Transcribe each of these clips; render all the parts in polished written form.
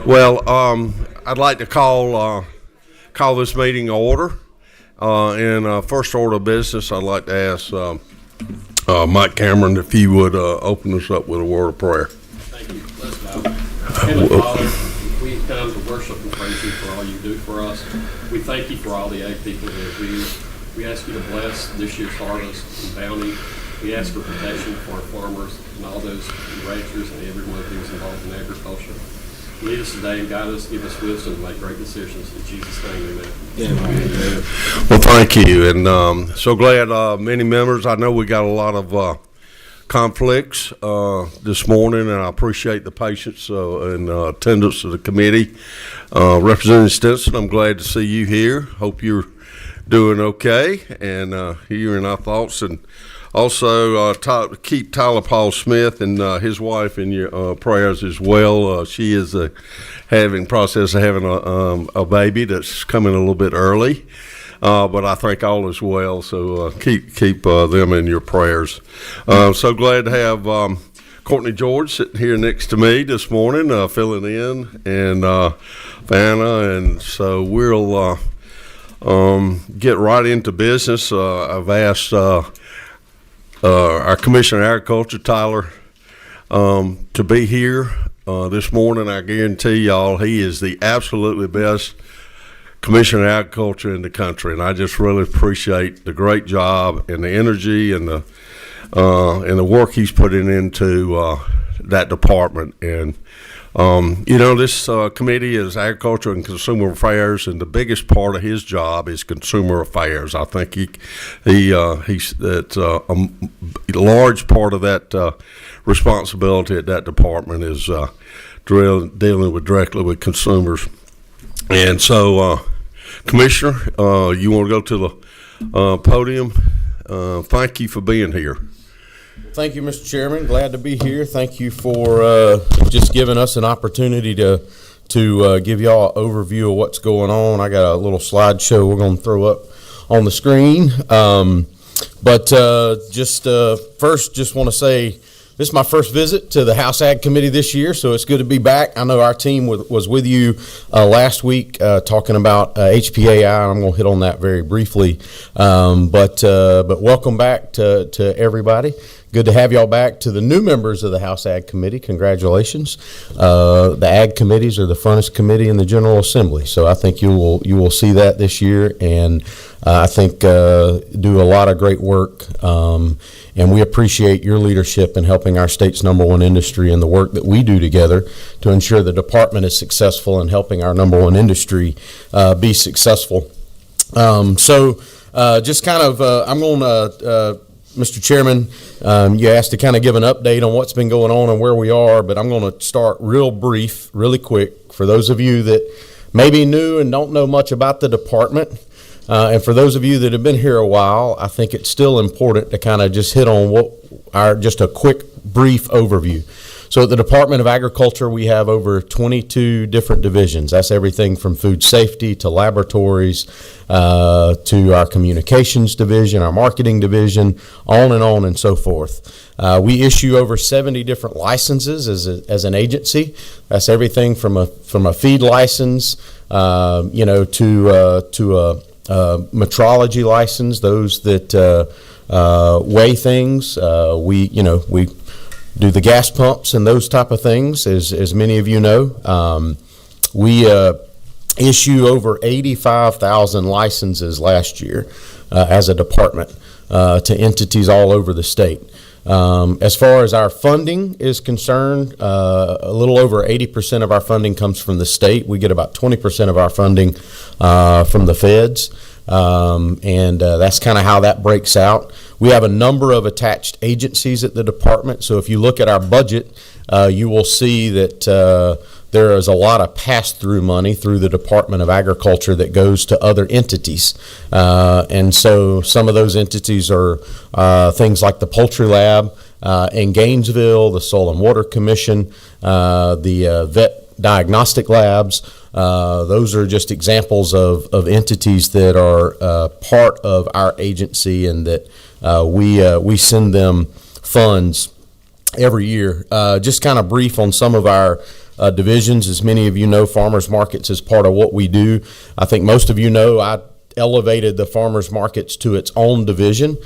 Well, I'd like to call this meeting to order. First order of business, I'd like to ask Mike Cameron if he would open us up with a word of prayer. Thank you. Let's bow. Heavenly Father, we come to worship and praise you for all you do for us. We thank you for all the ag people that are here. We ask you to bless this year's harvest and bounty. We ask for protection for our farmers and all those ranchers and everyone who's involved in agriculture. Lead us today and guide us, give us wisdom to make great decisions. In Jesus' name, amen. Amen. Well, thank you. And so glad many members, I know we got a lot of conflicts this morning, and I appreciate the patience and attendance of the committee. Representative Stinson, I'm glad to see you here. Hope you're doing okay and hearing our thoughts. And also, keep Tyler Paul Smith and his wife in your prayers as well. She is having a baby that's coming a little bit early, but I think all is well. So keep them in your prayers. So glad to have Courtney George sitting here next to me this morning, filling in, and Vanna, and so we'll get right into business. I've asked our Commissioner of Agriculture, Tyler, to be here this morning. I guarantee y'all he is the absolutely best Commissioner of Agriculture in the country, and I just really appreciate the great job and the energy and the work he's putting into that department. And this committee is Agriculture and Consumer Affairs, and the biggest part of his job is consumer affairs. I think that's a large part of that responsibility at that department is dealing directly with consumers. And so, Commissioner, you want to go to the podium? Thank you for being here. Thank you, Mr. Chairman. Glad to be here. Thank you for just giving us an opportunity to give y'all an overview of what's going on. I got a little slideshow we're going to throw up on the screen. First, just want to say this is my first visit to the House Ag Committee this year, so it's good to be back. I know our team was with you last week talking about HPAI, and I'm going to hit on that very briefly. But welcome back to everybody. Good to have y'all back. To the new members of the House Ag Committee, congratulations. The Ag Committees are the funnest committee in the General Assembly, so I think you will see that this year, and I think do a lot of great work. And we appreciate your leadership in helping our state's number one industry and the work that we do together to ensure the department is successful in helping our number one industry be successful. I'm going to, Mr. Chairman, you asked to kind of give an update on what's been going on and where we are, but I'm going to start really quick, for those of you that may be new and don't know much about the department. And for those of you that have been here a while, I think it's still important to kind of just hit on just a quick, brief overview. So at the Department of Agriculture, we have over 22 different divisions. That's everything from food safety to laboratories to our communications division, our marketing division, on and so forth. We issue over 70 different licenses as an agency. That's everything from a feed license, to a metrology license, those that weigh things. We do the gas pumps and those type of things, as many of you know. We issue over 85,000 licenses last year as a department to entities all over the state. As far as our funding is concerned, a little over 80% of our funding comes from the state. We get about 20% of our funding from the feds, and that's kind of how that breaks out. We have a number of attached agencies at the department, so if you look at our budget, you will see that there is a lot of pass-through money through the Department of Agriculture that goes to other entities. And so some of those entities are things like the Poultry Lab in Gainesville, the Soil and Water Commission, the Vet Diagnostic Labs. Those are just examples of entities that are part of our agency and that we send them funds every year. Just kind of brief on some of our divisions. As many of you know, farmers markets is part of what we do. I think most of you know I elevated the farmers markets to its own division.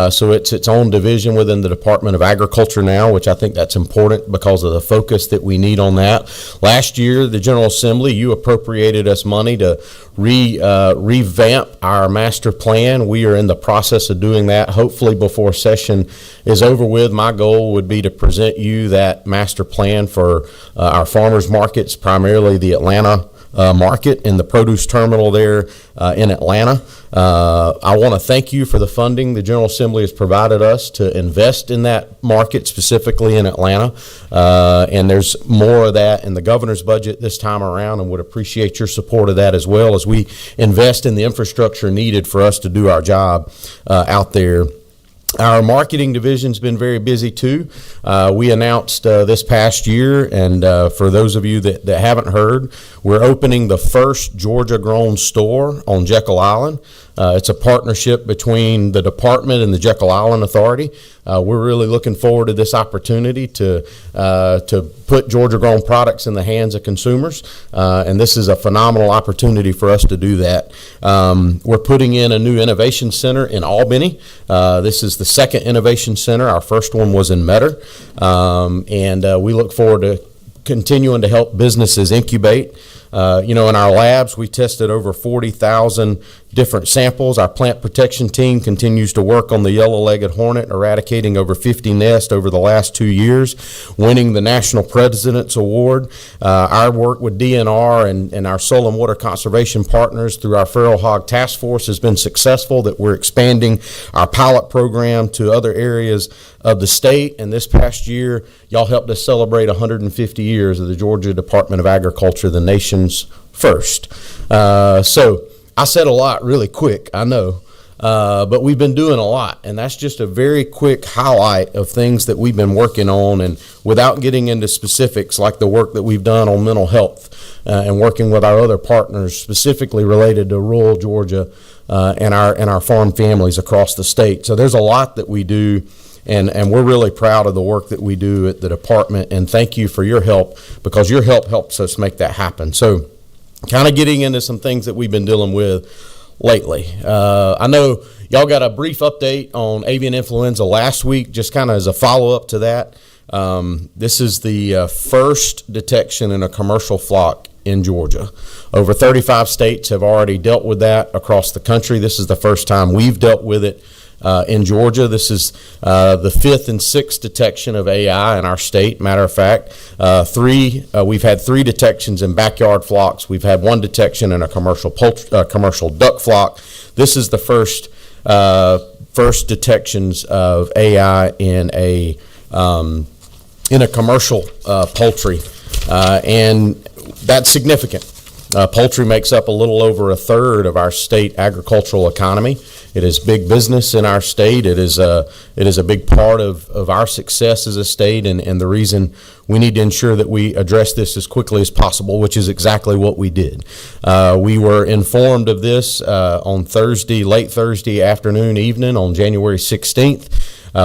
So it's its own division within the Department of Agriculture now, which I think that's important because of the focus that we need on that. Last year, the General Assembly, you appropriated us money to revamp our master plan. We are in the process of doing that. Hopefully before session is over with, my goal would be to present you that master plan for our farmers markets, primarily the Atlanta market and the produce terminal there in Atlanta. I want to thank you for the funding the General Assembly has provided us to invest in that market, specifically in Atlanta. And there's more of that in the governor's budget this time around, and would appreciate your support of that as well as we invest in the infrastructure needed for us to do our job out there. Our marketing division's been very busy too. We announced this past year, and for those of you that haven't heard, we're opening the first Georgia-grown store on Jekyll Island. It's a partnership between the department and the Jekyll Island Authority. We're really looking forward to this opportunity to put Georgia-grown products in the hands of consumers, and this is a phenomenal opportunity for us to do that. We're putting in a new innovation center in Albany. This is the second innovation center. Our first one was in Metter, and we look forward to continuing to help businesses incubate. In our labs, we tested over 40,000 different samples. Our plant protection team continues to work on the yellow-legged hornet, eradicating over 50 nests over the last 2 years, winning the National President's Award. Our work with DNR and our soil and water conservation partners through our feral hog task force has been successful, that we're expanding our pilot program to other areas of the state. And this past year, y'all helped us celebrate 150 years of the Georgia Department of Agriculture, the nation's first. So I said a lot really quick, I know, but we've been doing a lot, and that's just a very quick highlight of things that we've been working on, and without getting into specifics like the work that we've done on mental health and working with our other partners specifically related to rural Georgia and our farm families across the state. So there's a lot that we do, and we're really proud of the work that we do at the department, and thank you for your help, because your help helps us make that happen. So kind of getting into some things that we've been dealing with lately. I know y'all got a brief update on avian influenza last week, just kind of as a follow-up to that. This is the first detection in a commercial flock in Georgia. Over 35 states have already dealt with that across the country. This is the first time we've dealt with it in Georgia. This is the fifth and sixth detection of AI in our state. Matter of fact, we've had 3 detections in backyard flocks. We've had 1 detection in a commercial duck flock. This is the first detections of AI in a commercial poultry, and that's significant. Poultry makes up a little over a third of our state agricultural economy. It is big business in our state. It is a big part of our success as a state, and the reason we need to ensure that we address this as quickly as possible, which is exactly what we did. We were informed of this on late Thursday afternoon, evening on January 16th.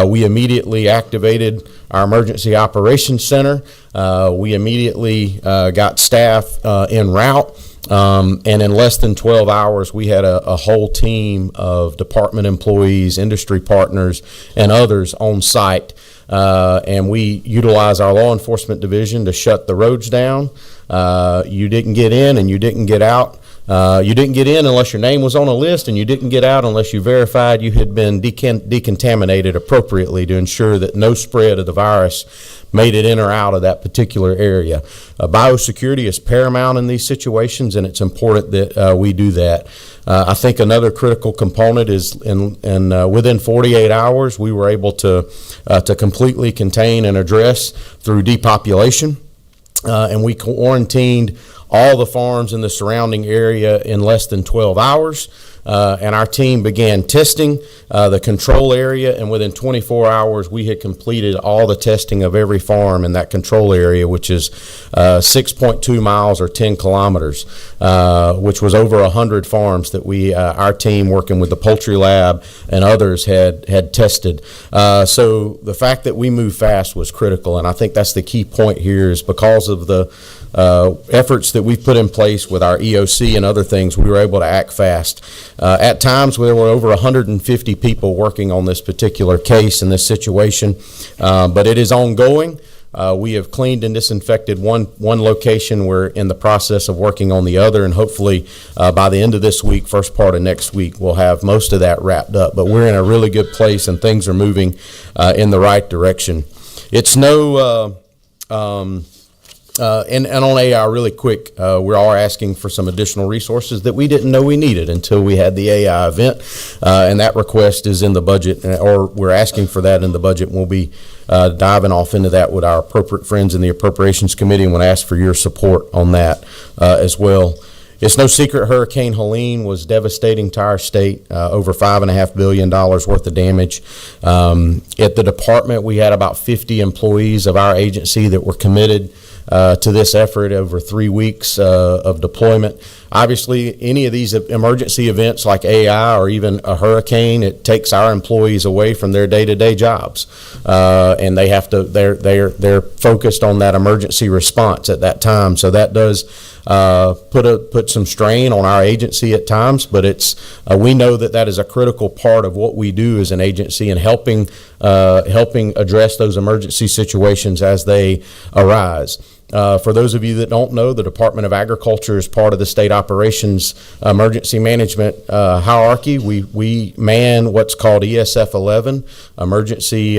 We immediately activated our emergency operations center. We immediately got staff en route. And in less than 12 hours, we had a whole team of department employees, industry partners, and others on site. And we utilized our law enforcement division to shut the roads down. You didn't get in and you didn't get out. You didn't get in unless your name was on a list, and you didn't get out unless you verified you had been decontaminated appropriately to ensure that no spread of the virus made it in or out of that particular area. Biosecurity is paramount in these situations, and it's important that we do that. I think another critical component is within 48 hours, we were able to completely contain and address through depopulation. And we quarantined all the farms in the surrounding area in less than 12 hours. And our team began testing the control area, and within 24 hours, we had completed all the testing of every farm in that control area, which is 6.2 miles or 10 kilometers, which was over 100 farms that our team working with the poultry lab and others had tested. So the fact that we moved fast was critical, and I think that's the key point here is because of the efforts that we've put in place with our EOC and other things, we were able to act fast. At times, there were over 150 people working on this particular case and this situation, but it is ongoing. We have cleaned and disinfected one location. We're in the process of working on the other, and hopefully by the end of this week, first part of next week, we'll have most of that wrapped up. But we're in a really good place, and things are moving in the right direction. It's no... And on AI, really quick, we are asking for some additional resources that we didn't know we needed until we had the AI event, and that request is in the budget, or we're asking for that in the budget, and we'll be diving off into that with our appropriate friends in the Appropriations Committee, and we'll ask for your support on that as well. It's no secret Hurricane Helene was devastating to our state, over $5.5 billion worth of damage. At the department, we had about 50 employees of our agency that were committed to this effort over 3 weeks of deployment. Obviously, any of these emergency events like AI or even a hurricane, it takes our employees away from their day-to-day jobs, and they have to. They're focused on that emergency response at that time. So that does put some strain on our agency at times. But we know that is a critical part of what we do as an agency and helping address those emergency situations as they arise. For those of you that don't know, the Department of Agriculture is part of the state operations emergency management hierarchy. We man what's called ESF 11, Emergency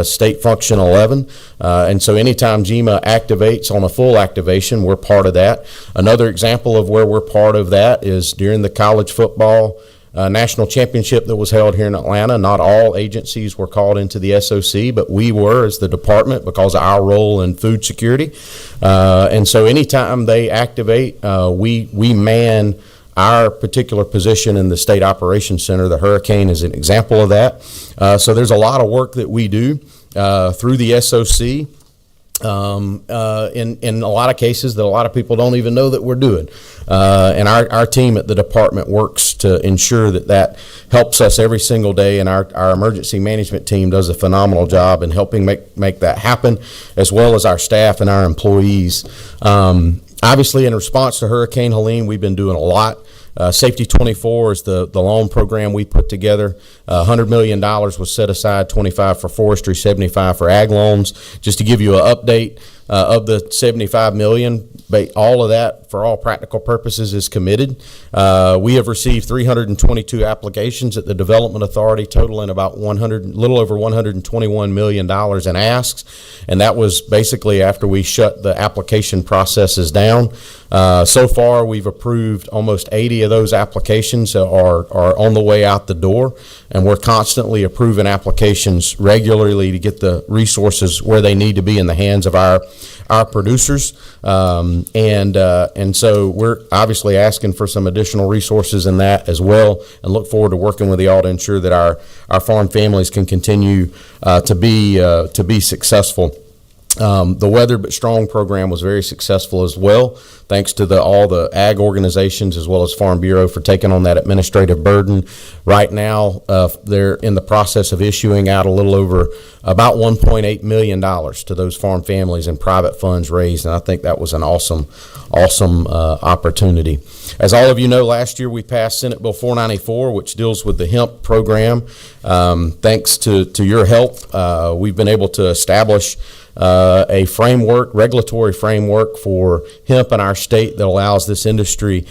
State Function 11. And so anytime GEMA activates on a full activation, we're part of that. Another example of where we're part of that is during the college football national championship that was held here in Atlanta. Not all agencies were called into the SOC, but we were as the department because of our role in food security. And so anytime they activate, we man our particular position in the State Operations Center. The hurricane is an example of that. So there's a lot of work that we do through the SOC. In a lot of cases that a lot of people don't even know that we're doing. And our team at the department works to ensure that helps us every single day, and our emergency management team does a phenomenal job in helping make that happen, as well as our staff and our employees. Obviously, in response to Hurricane Helene, we've been doing a lot. Safety 24 is the loan program we put together. $100 million was set aside, 25 for forestry, 75 for ag loans. Just to give you an update, of the $75 million, all of that, for all practical purposes, is committed. We have received 322 applications at the Development Authority, totaling about little over $121 million in asks, and that was basically after we shut the application processes down. So far, we've approved almost 80 of those applications are on the way out the door, and we're constantly approving applications regularly to get the resources where they need to be in the hands of our producers, and so we're obviously asking for some additional resources in that as well, and look forward to working with y'all to ensure that our farm families can continue to be successful. The Weather But Strong program was very successful as well, thanks to all the ag organizations as well as Farm Bureau for taking on that administrative burden. Right now, they're in the process of issuing out a little over about $1.8 million to those farm families and private funds raised, and I think that was an awesome opportunity. As all of you know, last year we passed Senate Bill 494, which deals with the hemp program. Thanks to your help, we've been able to establish a regulatory framework for hemp in our state that allows this industry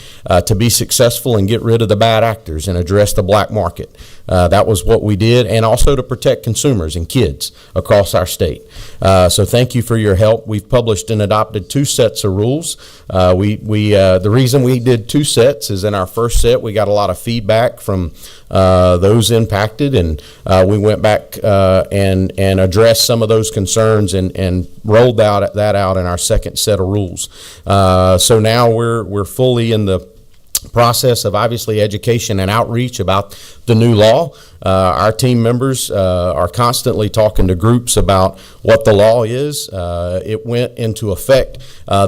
to be successful and get rid of the bad actors and address the black market. That was what we did, and also to protect consumers and kids across our state. So thank you for your help. We've published and adopted 2 sets of rules. The reason we did 2 sets is in our first set we got a lot of feedback from those impacted, and we went back and addressed some of those concerns and rolled that out in our second set of rules. So now we're fully in the process of obviously education and outreach about the new law. Our team members are constantly talking to groups about what the law is. It went into effect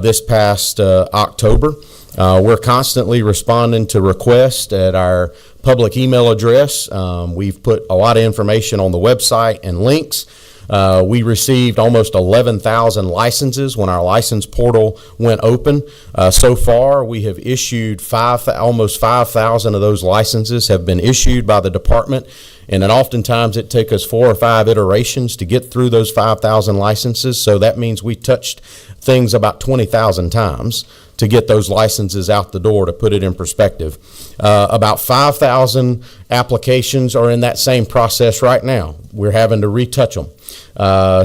this past October. We're constantly responding to requests at our public email address. We've put a lot of information on the website and links. We received almost 11,000 licenses when our license portal went open. So far, we have issued almost 5,000 of those licenses have been issued by the department, and then oftentimes it takes us 4 or 5 iterations to get through those 5,000 licenses. So that means we touched things about 20,000 times to get those licenses out the door. To put it in perspective, about 5,000 applications are in that same process right now. We're having to retouch them.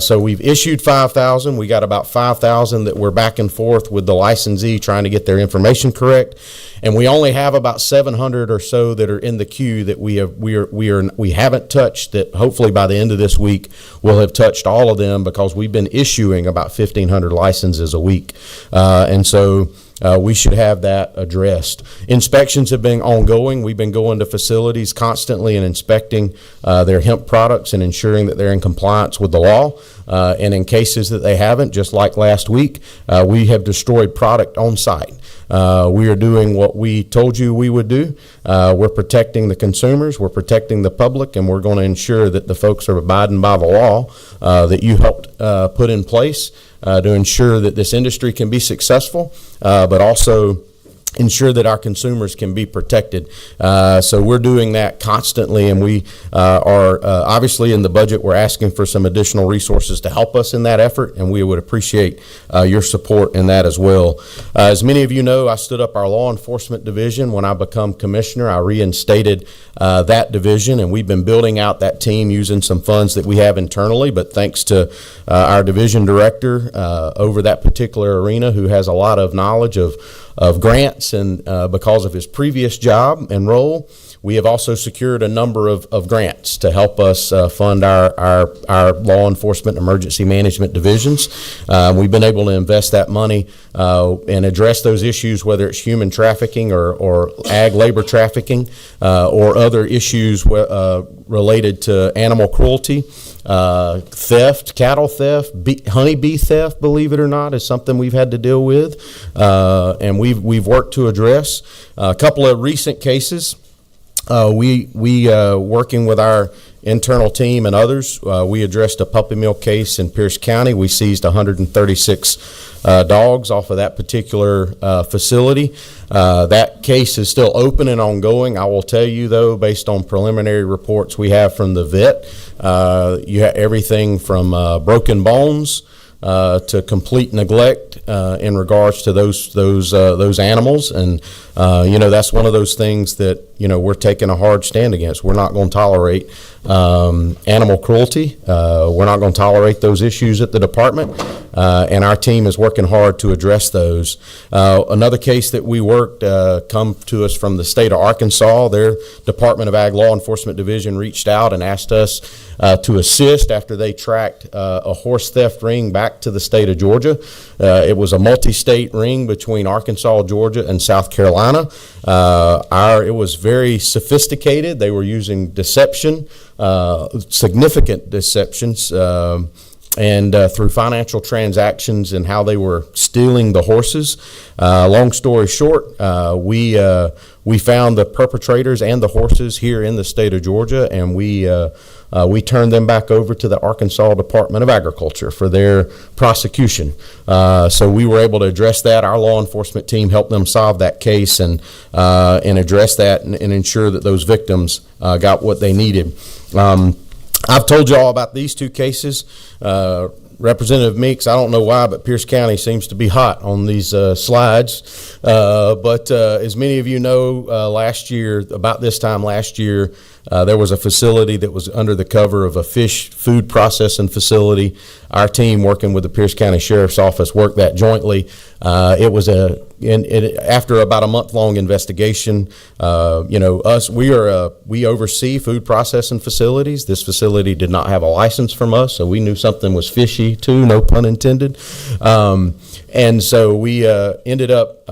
So we've issued 5,000. We got about 5,000 that we're back and forth with the licensee trying to get their information correct, and we only have about 700 or so that are in the queue that we haven't touched. That hopefully by the end of this week we'll have touched all of them, because we've been issuing about 1,500 licenses a week, and so we should have that addressed. Inspections have been ongoing. We've been going to facilities constantly and inspecting their hemp products and ensuring that they're in compliance with the law. And in cases that they haven't, just like last week, we have destroyed product on site. We are doing what we told you we would do. We're protecting the consumers, we're protecting the public, and we're going to ensure that the folks are abiding by the law that you helped put in place to ensure that this industry can be successful, but also ensure that our consumers can be protected. So we're doing that constantly, and we are obviously in the budget we're asking for some additional resources to help us in that effort, and we would appreciate your support in that as well. As many of you know, I stood up our law enforcement division. When I become commissioner, I reinstated that division, and we've been building out that team using some funds that we have internally, but thanks to our division director over that particular arena, who has a lot of knowledge of grants, and because of his previous job and role, we have also secured a number of grants to help us fund our law enforcement and emergency management divisions. We've been able to invest that money and address those issues, whether it's human trafficking or ag labor trafficking or other issues related to animal cruelty. Theft, cattle theft, honeybee theft, believe it or not, is something we've had to deal with, and we've worked to address. A couple of recent cases, we working with our internal team and others, we addressed a puppy mill case in Pierce County. We seized 136 dogs off of that particular facility. That case is still open and ongoing. I will tell you, though, based on preliminary reports we have from the vet, you have everything from broken bones to complete neglect in regards to those animals, and that's one of those things that we're taking a hard stand against. We're not going to tolerate animal cruelty. We're not going to tolerate those issues at the department, and our team is working hard to address those. Another case that we worked come to us from the state of Arkansas. Their Department of Ag Law Enforcement Division reached out and asked us to assist after they tracked a horse theft ring back to the state of Georgia. It was a multi-state ring between Arkansas, Georgia, and South Carolina. It was very sophisticated. They were using deception, significant deceptions, and through financial transactions and how they were stealing the horses. Long story short, we found the perpetrators and the horses here in the state of Georgia, and we turned them back over to the Arkansas Department of Agriculture for their prosecution. So we were able to address that. Our law enforcement team helped them solve that case and address that and ensure that those victims got what they needed. I've told you all about these 2 cases. Representative Meeks, I don't know why, but Pierce County seems to be hot on these slides. But as many of you know, last year, about this time last year, There was a facility that was under the cover of a fish food processing facility. Our team, working with the Pierce County Sheriff's Office, worked that jointly. It was after about a month-long investigation. We oversee food processing facilities. This facility did not have a license from us, so we knew something was fishy too, no pun intended. And so we ended up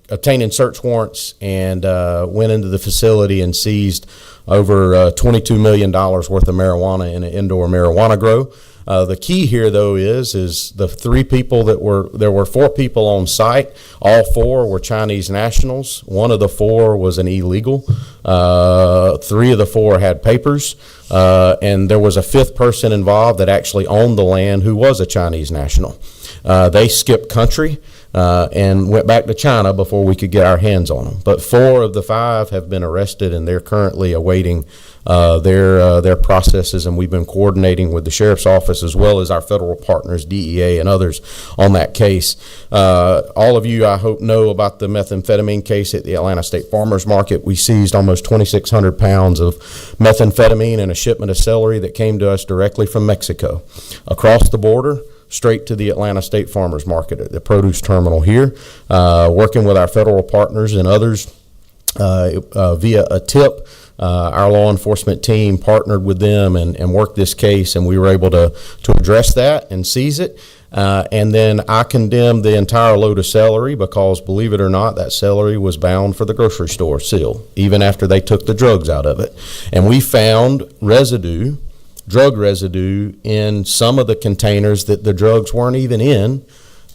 obtaining search warrants and went into the facility and seized over $22 million worth of marijuana in an indoor marijuana grow. The key here, though, is the three people there were four people on site. All four were Chinese nationals. One of the four was an illegal. Three of the four had papers. And there was a fifth person involved that actually owned the land who was a Chinese national. They skipped country and went back to China before we could get our hands on them. But four of the five have been arrested, and they're currently awaiting their processes, and we've been coordinating with the Sheriff's Office as well as our federal partners, DEA and others, on that case. All of you, I hope, know about the methamphetamine case at the Atlanta State Farmers Market. We seized almost 2,600 pounds of methamphetamine and a shipment of celery that came to us directly from Mexico. Across the border, straight to the Atlanta State Farmers Market at the produce terminal here, working with our federal partners and others via a tip. Our law enforcement team partnered with them and worked this case, and we were able to address that and seize it. And then I condemned the entire load of celery because, believe it or not, that celery was bound for the grocery store seal, even after they took the drugs out of it. And we found drug residue in some of the containers that the drugs weren't even in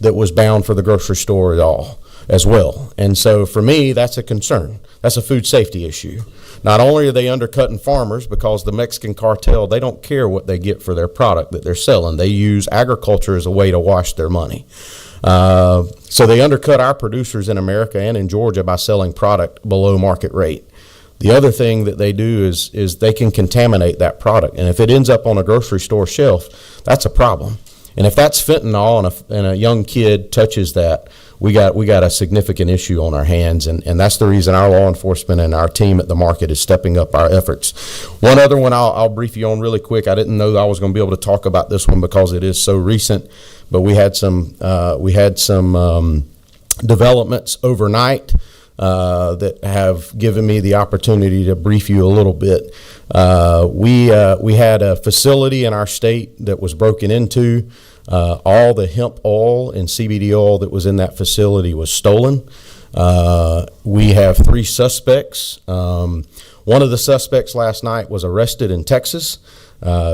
that was bound for the grocery store at all as well. And so for me, that's a concern. That's a food safety issue. Not only are they undercutting farmers because the Mexican cartel, they don't care what they get for their product that they're selling. They use agriculture as a way to wash their money. So they undercut our producers in America and in Georgia by selling product below market rate. The other thing that they do is they can contaminate that product. And if it ends up on a grocery store shelf, that's a problem. And if that's fentanyl and a young kid touches that, we got a significant issue on our hands, and that's the reason our law enforcement and our team at the market is stepping up our efforts. One other one I'll brief you on really quick. I didn't know I was going to be able to talk about this one because it is so recent, but we had some developments overnight that have given me the opportunity to brief you a little bit. We had a facility in our state that was broken into. All the hemp oil and CBD oil that was in that facility was stolen. We have three suspects. One of the suspects last night was arrested in Texas.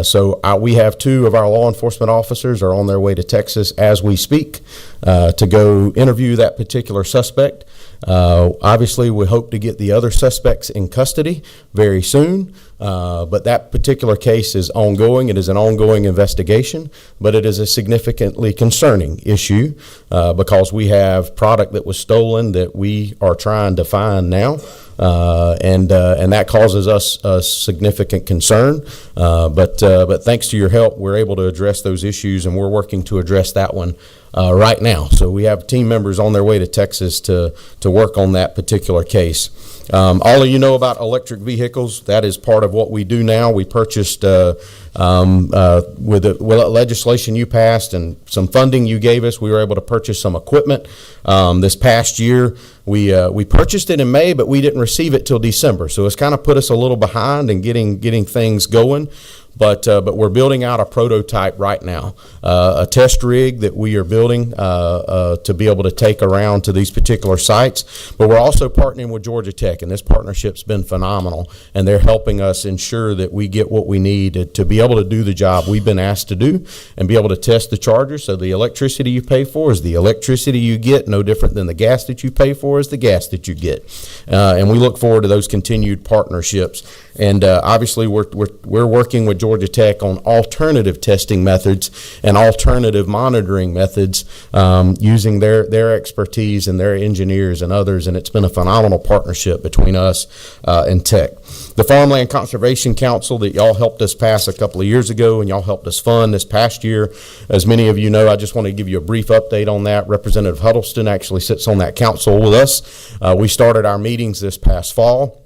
So we have two of our law enforcement officers are on their way to Texas as we speak to go interview that particular suspect. Obviously, we hope to get the other suspects in custody very soon, but that particular case is ongoing. It is an ongoing investigation, but it is a significantly concerning issue because we have product that was stolen that we are trying to find now. And that causes us a significant concern. But thanks to your help, we're able to address those issues, and we're working to address that one right now. So we have team members on their way to Texas to work on that particular case. All of you know about electric vehicles. That is part of what we do now. We purchased with the legislation you passed and some funding you gave us, we were able to purchase some equipment. This past year, we purchased it in May, but we didn't receive it till December. So it's kind of put us a little behind in getting things going. But we're building out a prototype right now, a test rig that we are building to be able to take around to these particular sites. But we're also partnering with Georgia Tech, and this partnership's been phenomenal, and they're helping us ensure that we get what we need to be able to do the job we've been asked to do and be able to test the chargers. So the electricity you pay for is the electricity you get, no different than the gas that you pay for is the gas that you get. And we look forward to those continued partnerships. And obviously, we're working with Georgia Tech on alternative testing methods and alternative monitoring methods using their expertise and their engineers and others. And it's been a phenomenal partnership between us and Tech. The Farmland Conservation Council that y'all helped us pass a couple of years ago and y'all helped us fund this past year, as many of you know, I just want to give you a brief update on that. Representative Huddleston actually sits on that council with us. We started our meetings this past fall.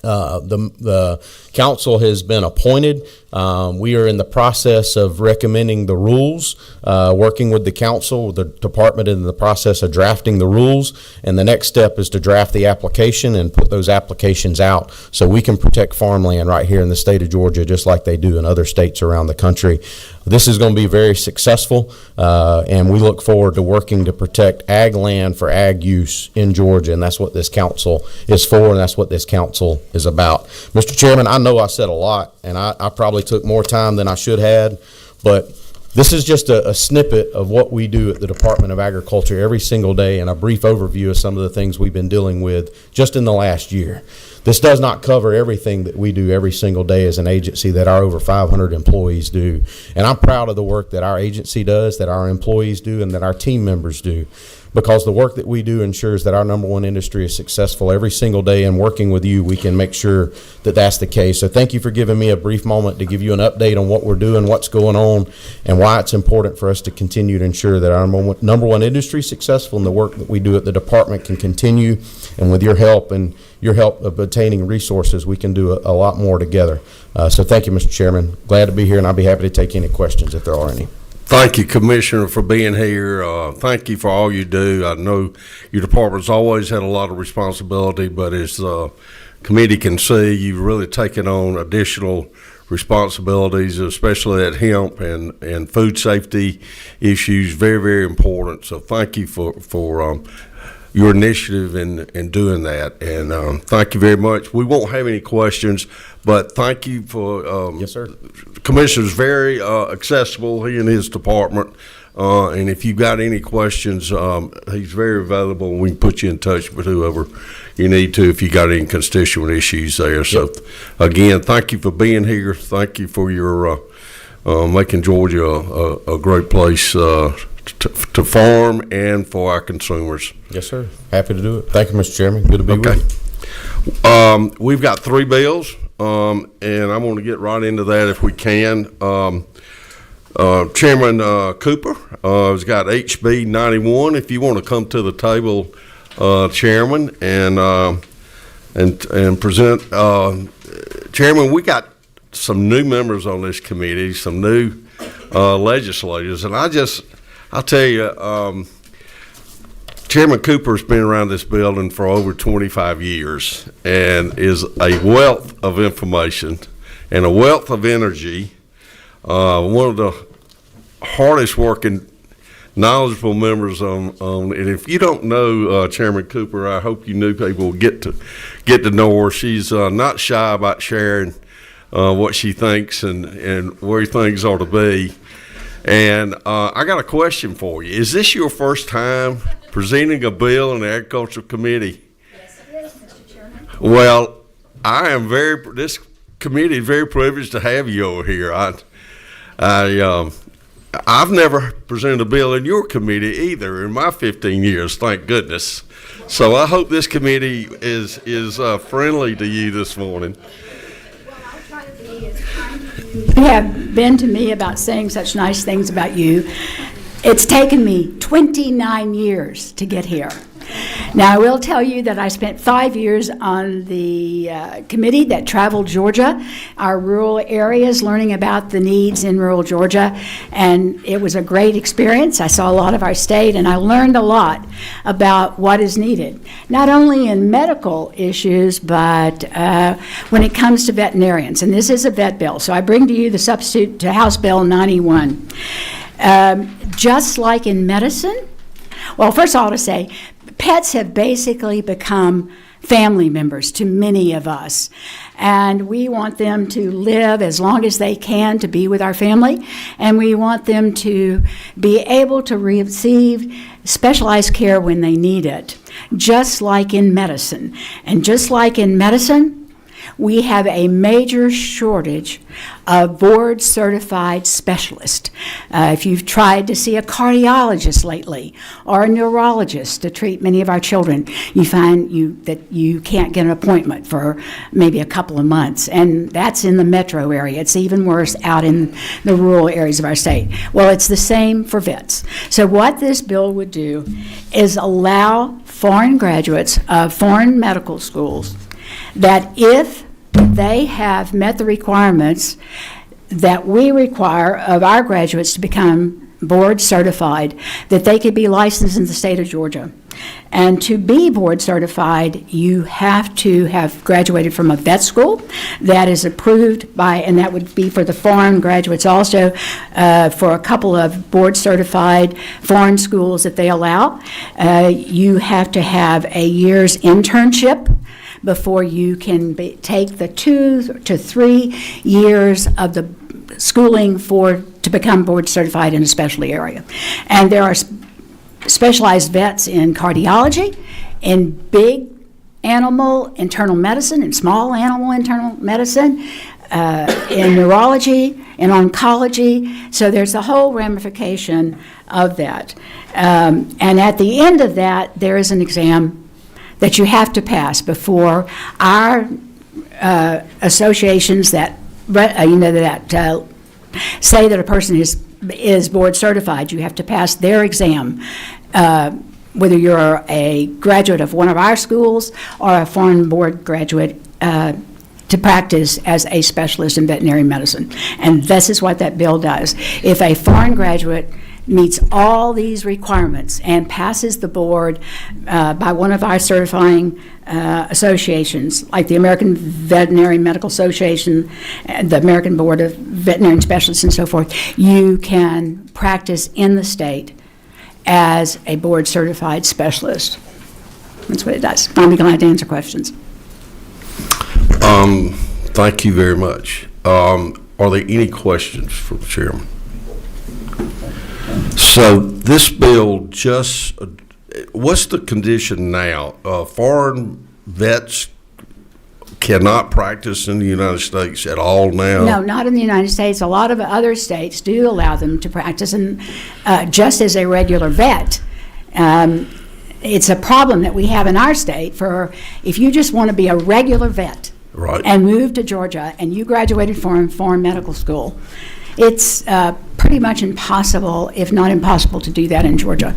The council has been appointed. We are in the process of recommending the rules, working with the council. The department is in the process of drafting the rules, and the next step is to draft the application and put those applications out so we can protect farmland right here in the state of Georgia, just like they do in other states around the country. This is going to be very successful, and we look forward to working to protect ag land for ag use in Georgia, and that's what this council is for, and that's what this council is about. Mr. Chairman, I know I said a lot, and I probably took more time than I should have, but this is just a snippet of what we do at the Department of Agriculture every single day, and a brief overview of some of the things we've been dealing with just in the last year. This does not cover everything that we do every single day as an agency that our over 500 employees do. And I'm proud of the work that our agency does, that our employees do, and that our team members do, because the work that we do ensures that our number one industry is successful every single day, and working with you, we can make sure that that's the case. So thank you for giving me a brief moment to give you an update on what we're doing, what's going on, and why it's important for us to continue to ensure that our number one industry is successful, and the work that we do at the department can continue. And with your help and your help of obtaining resources, we can do a lot more together. So thank you, Mr. Chairman. Glad to be here, and I'll be happy to take any questions if there are any. Thank you, Commissioner, for being here. Thank you for all you do. I know your department's always had a lot of responsibility, but as the committee can see, you've really taken on additional responsibilities, especially at hemp and food safety issues. Very, very important. So thank you for your initiative in doing that, and thank you very much. We won't have any questions, but thank you for Yes, sir. Commissioner's very accessible, he and his department, and if you've got any questions, he's very available, and we can put you in touch with whoever you need to if you got any constituent issues there. So again, thank you for being here. Thank you for your making Georgia a great place to farm and for our consumers. Yes, sir. Happy to do it. Thank you, Mr. Chairman. Good to be with you. We've got 3 bills, and I'm going to get right into that if we can. Chairman Cooper has got HB 91. If you want to come to the table, Chairman, and present. Chairman, we got some new members on this committee, some new legislators, and I'll tell you, Chairman Cooper's been around this building for over 25 years and is a wealth of information and a wealth of energy. One of the hardest working, knowledgeable members on and if you don't know Chairman Cooper, I hope you new people will get to know her. She's not shy about sharing what she thinks and where things ought to be. And I got a question for you. Is this your first time presenting a bill in the Agricultural Committee? Yes, it is, Mr. Chairman. Well, this committee is very privileged to have you over here. I've never presented a bill in your committee either in my 15 years, thank goodness. So I hope this committee is friendly to you this morning. Well, I'll try to be as kind as you have been to me about saying such nice things about you. It's taken me 29 years to get here. Now, I will tell you that I spent 5 years on the committee that traveled Georgia, our rural areas, learning about the needs in rural Georgia, and it was a great experience. I saw a lot of our state, and I learned a lot about what is needed, not only in medical issues, but when it comes to veterinarians. And this is a vet bill, so I bring to you the substitute to House Bill 91. Just like in medicine, well, first of all, to say, pets have basically become family members to many of us, and we want them to live as long as they can to be with our family, and we want them to be able to receive specialized care when they need it, just like in medicine. And just like in medicine, we have a major shortage of board-certified specialists. If you've tried to see a cardiologist lately or a neurologist to treat many of our children, you find that you can't get an appointment for maybe a couple of months, and that's in the metro area. It's even worse out in the rural areas of our state. Well, it's the same for vets. So what this bill would do is allow foreign graduates of foreign medical schools that if they have met the requirements that we require of our graduates to become board certified, that they could be licensed in the state of Georgia. And to be board certified, you have to have graduated from a vet school that is approved by, and that would be for the foreign graduates also, for a couple of board certified foreign schools that they allow. You have to have a year's internship before you can take the 2 to 3 years of the schooling to become board certified in a specialty area. And there are specialized vets in cardiology, in big animal internal medicine, in small animal internal medicine, in neurology, in oncology. So there's a whole ramification of that. And at the end of that, there is an exam that you have to pass before our associations that say that a person is board certified. You have to pass their exam, whether you're a graduate of one of our schools or a foreign board graduate, to practice as a specialist in veterinary medicine. And this is what that bill does. If a foreign graduate meets all these requirements and passes the board by one of our certifying associations, like the American Veterinary Medical Association, and the American Board of Veterinary Specialists, and so forth, you can practice in the state as a board certified specialist. That's what it does. I'll be glad to answer questions. Thank you very much. Are there any questions for the chairman? So this bill just, what's the condition now? Foreign vets cannot practice in the United States at all now? No, not in the United States. A lot of other states do allow them to practice, and just as a regular vet. It's a problem that we have in our state for if you just want to be a regular vet, right, and move to Georgia and you graduated from foreign medical school, it's pretty much impossible, if not impossible, to do that in Georgia.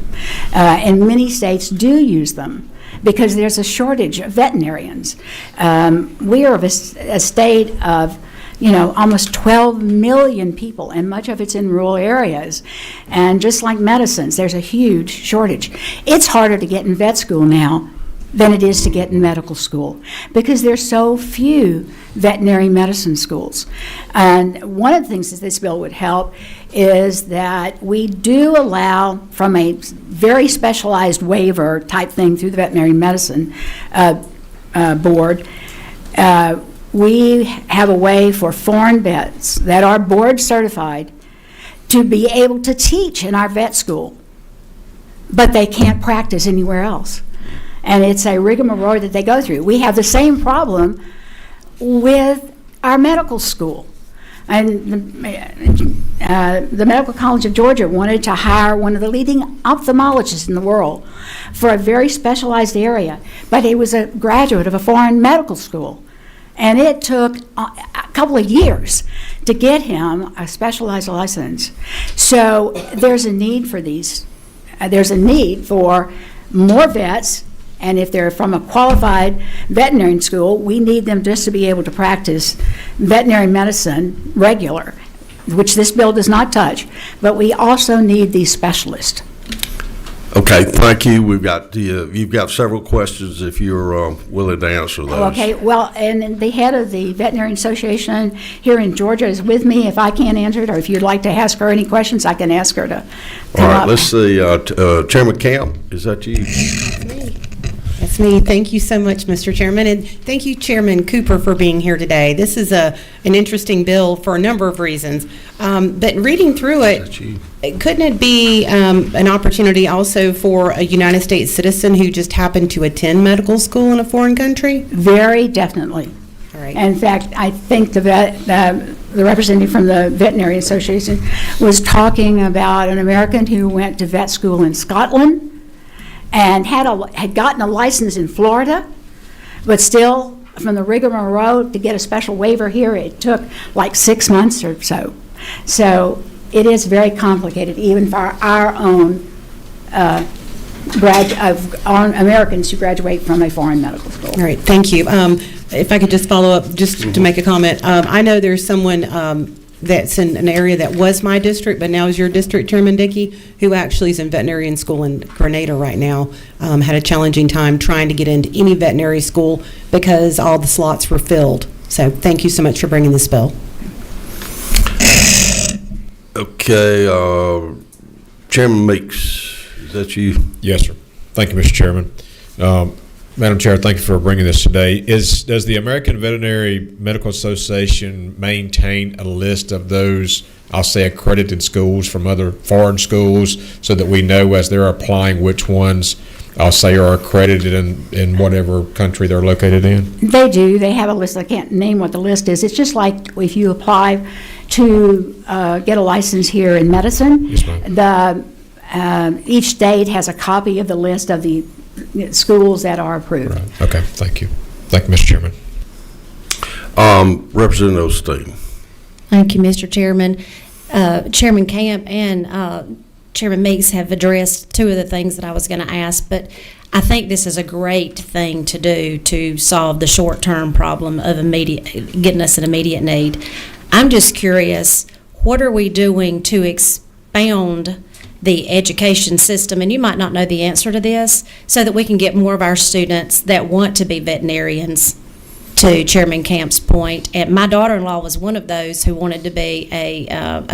And many states do use them because there's a shortage of veterinarians. We are a state of almost 12 million people, and much of it's in rural areas. And just like medicines, there's a huge shortage. It's harder to get in vet school now than it is to get in medical school because there's so few veterinary medicine schools. And one of the things that this bill would help is that we do allow, from a very specialized waiver type thing through the veterinary medicine board, we have a way for foreign vets that are board certified to be able to teach in our vet school, but they can't practice anywhere else. And it's a rigmarole that they go through. We have the same problem with our medical school. And the Medical College of Georgia wanted to hire one of the leading ophthalmologists in the world for a very specialized area, but he was a graduate of a foreign medical school. And it took a couple of years to get him a specialized license. So there's a need for these. There's a need for more vets, and if they're from a qualified veterinary school, we need them just to be able to practice veterinary medicine regular, which this bill does not touch. But we also need these specialists. Okay, thank you. We've got you've got several questions if you're willing to answer those. Okay, well, and the head of the Veterinary Association here in Georgia is with me. If I can't answer it, or if you'd like to ask her any questions, I can ask her to come All right, up. let's see. Chairman Camp, is that you? That's me. Thank you so much, Mr. Chairman, and thank you, Chairman Cooper, for being here today. This is an interesting bill for a number of reasons, but reading through it, couldn't it be an opportunity also for a United States citizen who just happened to attend medical school in a foreign country? Very definitely. All right. In fact, I think the representative from the Veterinary Association was talking about an American who went to vet school in Scotland and had gotten a license in Florida, but still, from the rigmarole to get a special waiver here, it took like 6 months or so. So it is very complicated, even for our own Americans who graduate from a foreign medical school. All right, thank you. if I could just follow up, just to make a comment. I know there's someone that's in an area that was my district, but now is your district, Chairman Dickey, who actually is in veterinarian school in Grenada right now. Had a challenging time trying to get into any veterinary school because all the slots were filled. So thank you so much for bringing this bill. Okay, Chairman Meeks, is that you? Yes, sir. Thank you, Mr. Chairman. Madam Chair, thank you for bringing this today. Does the American Veterinary Medical Association maintain a list of those, I'll say, accredited schools from other foreign schools so that we know as they're applying which ones, I'll say, are accredited in whatever country they're located in? They do. They have a list. I can't name what the list is. It's just like if you apply to get a license here in medicine. Yes, ma'am. Each state has a copy of the list of the schools that are approved. Right. Okay, thank you. Thank you, Mr. Chairman. Representative Osteen. Thank you, Mr. Chairman. Chairman Camp and Chairman Meeks have addressed two of the things that I was going to ask, but I think this is a great thing to do to solve the short-term problem of getting us an immediate need. I'm just curious, what are we doing to expound the education system, and you might not know the answer to this, so that we can get more of our students that want to be veterinarians, to Chairman Camp's point. And my daughter-in-law was one of those who wanted to be a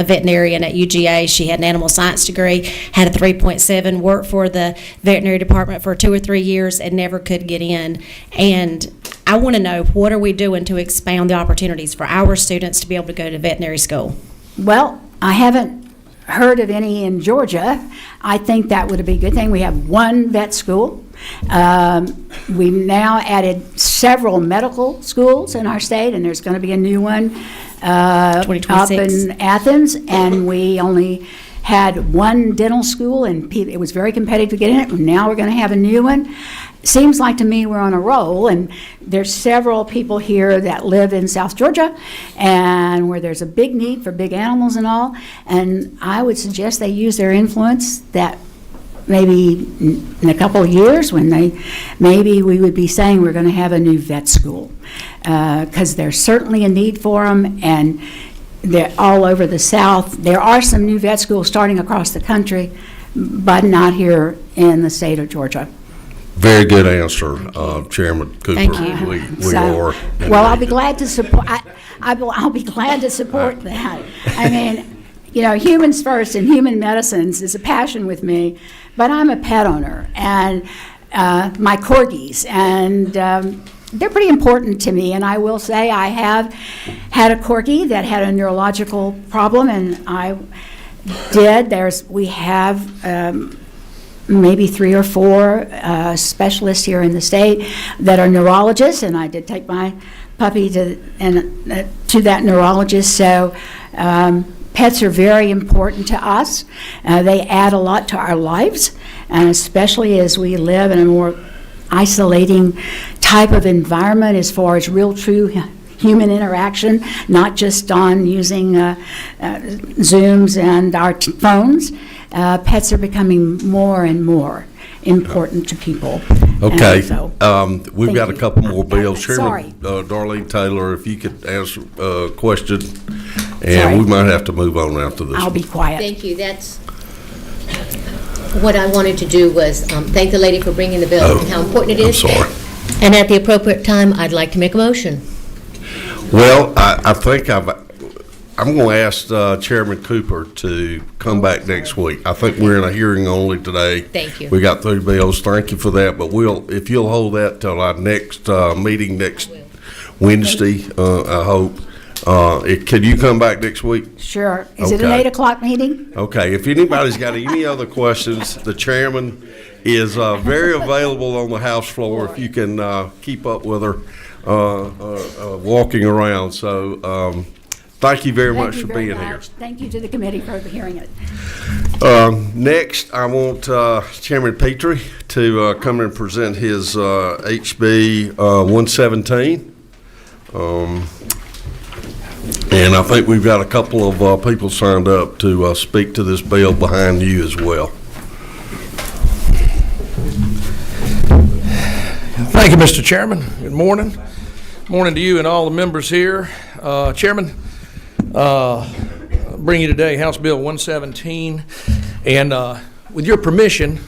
veterinarian at UGA. She had an animal science degree, had a 3.7, worked for the veterinary department for 2 or 3 years and never could get in. And I want to know, what are we doing to expound the opportunities for our students to be able to go to veterinary school? Well, I haven't heard of any in Georgia. I think that would be a good thing. We have one vet school. We've now added several medical schools in our state, and there's going to be a new one up 2026. in Athens, and we only had one dental school, and it was very competitive to get in it. Now we're going to have a new one. Seems like to me we're on a roll, and there's several people here that live in South Georgia and where there's a big need for big animals and all, and I would suggest they use their influence that maybe in a couple of years when maybe we would be saying we're going to have a new vet school, because there's certainly a need for them, and they're all over the South. There are some new vet schools starting across the country, but not here in the state of Georgia. Very good answer, Chairman Cooper. Thank you. We are. Well, I'll be glad to support. I'll be glad to support that. I mean, humans first and human medicines is a passion with me, but I'm a pet owner, and my corgis, and they're pretty important to me. And I will say I have had a corgi that had a neurological problem, and we have maybe 3 or 4 specialists here in the state that are neurologists, and I did take my puppy to that neurologist. So pets are very important to us. They add a lot to our lives, and especially as we live in a more isolating type of environment as far as real, true human interaction, not just on using Zooms and our phones. Pets are becoming more and more important to people. Okay, So, we've got a you. couple more bills. Sorry. Chairman Darlene Taylor, if you could answer a question, Sorry. and we might have to move on after this. I'll be quiet. Thank you. That's what I wanted to do, was thank the lady for bringing the bill and how important it is. I'm sorry. And at the appropriate time, I'd like to make a motion. Well, I think I'm going to ask Chairman Cooper to come back next week. I think we're in a hearing only today. Thank you. We got 3 bills. Thank you for that. But if you'll hold that till our next meeting next Wednesday, I hope. Can you come back next week? Sure. Is it an Okay. 8 o'clock meeting? Okay. If anybody's got any other questions, the chairman is very available on the House floor if you can keep up with her walking around. So thank you very much for being here. Thank you to the committee for hearing it. Next, I want Chairman Petrie to come and present his HB 117. And I think we've got a couple of people signed up to speak to this bill behind you as well. Thank you, Mr. Chairman. Good morning. Morning to you and all the members here. Chairman, bring you today House Bill 117. And with your permission,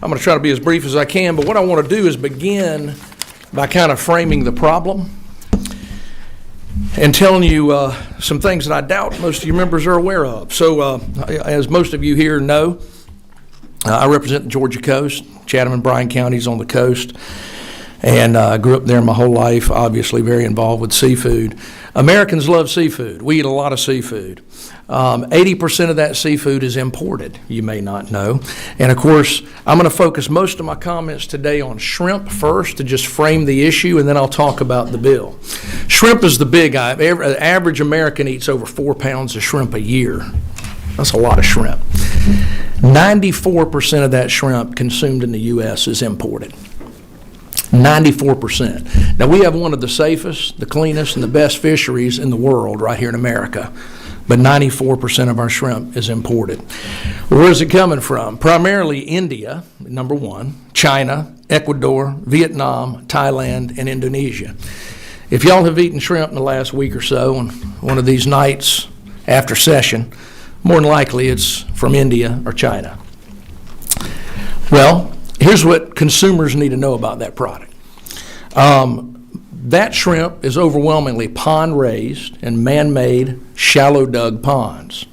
I'm going to try to be as brief as I can, but what I want to do is begin by kind of framing the problem and telling you some things that I doubt most of your members are aware of. So as most of you here know, I represent the Georgia coast. Chatham and Bryan counties on the coast. And I grew up there my whole life, obviously very involved with seafood. Americans love seafood. We eat a lot of seafood. 80% of that seafood is imported, you may not know. And of course, I'm going to focus most of my comments today on shrimp first to just frame the issue, and then I'll talk about the bill. Shrimp is the big eye. The average American eats over 4 pounds of shrimp a year. That's a lot of shrimp. 94% of that shrimp consumed in the U.S. is imported. 94%. Now, we have one of the safest, the cleanest, and the best fisheries in the world right here in America, but 94% of our shrimp is imported. Where is it coming from? Primarily India, number one, China, Ecuador, Vietnam, Thailand, and Indonesia. If y'all have eaten shrimp in the last week or so on one of these nights after session, more than likely it's from India or China. Well, here's what consumers need to know about that product. That shrimp is overwhelmingly pond-raised and man-made, shallow-dug ponds.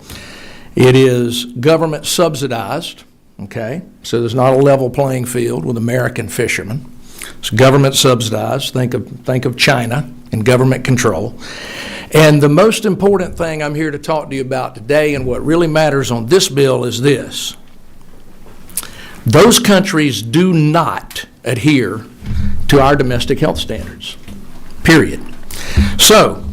It is government subsidized, okay? So there's not a level playing field with American fishermen. It's government subsidized. Think of China and government control. And the most important thing I'm here to talk to you about today, and what really matters on this bill, is this. Those countries do not adhere to our domestic health standards, period. So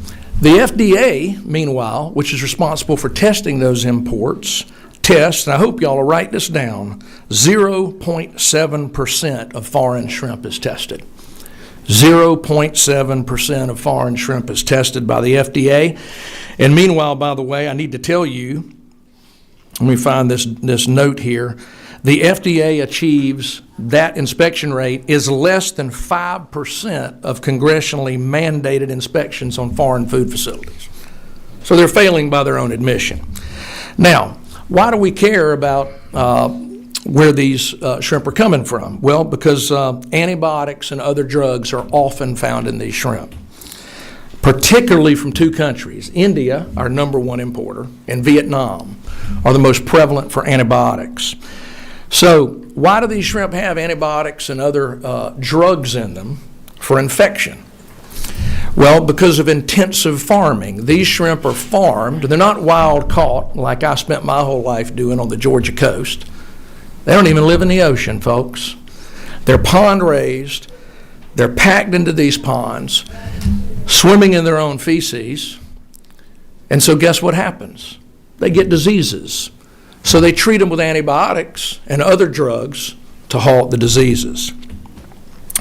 the FDA, meanwhile, which is responsible for testing those imports, tests, and I hope y'all will write this down, 0.7% of foreign shrimp is tested. 0.7% of foreign shrimp is tested by the FDA. And meanwhile, by the way, I need to tell you, let me find this note here. The FDA achieves that inspection rate is less than 5% of congressionally mandated inspections on foreign food facilities. So they're failing by their own admission. Now, why do we care about where these shrimp are coming from? Well, because antibiotics and other drugs are often found in these shrimp, particularly from two countries. India, our number one importer, and Vietnam are the most prevalent for antibiotics. So why do these shrimp have antibiotics and other drugs in them for infection? Well, because of intensive farming. These shrimp are farmed. They're not wild caught like I spent my whole life doing on the Georgia coast. They don't even live in the ocean, folks. They're pond raised. They're packed into these ponds, swimming in their own feces. And so guess what happens? They get diseases. So they treat them with antibiotics and other drugs to halt the diseases.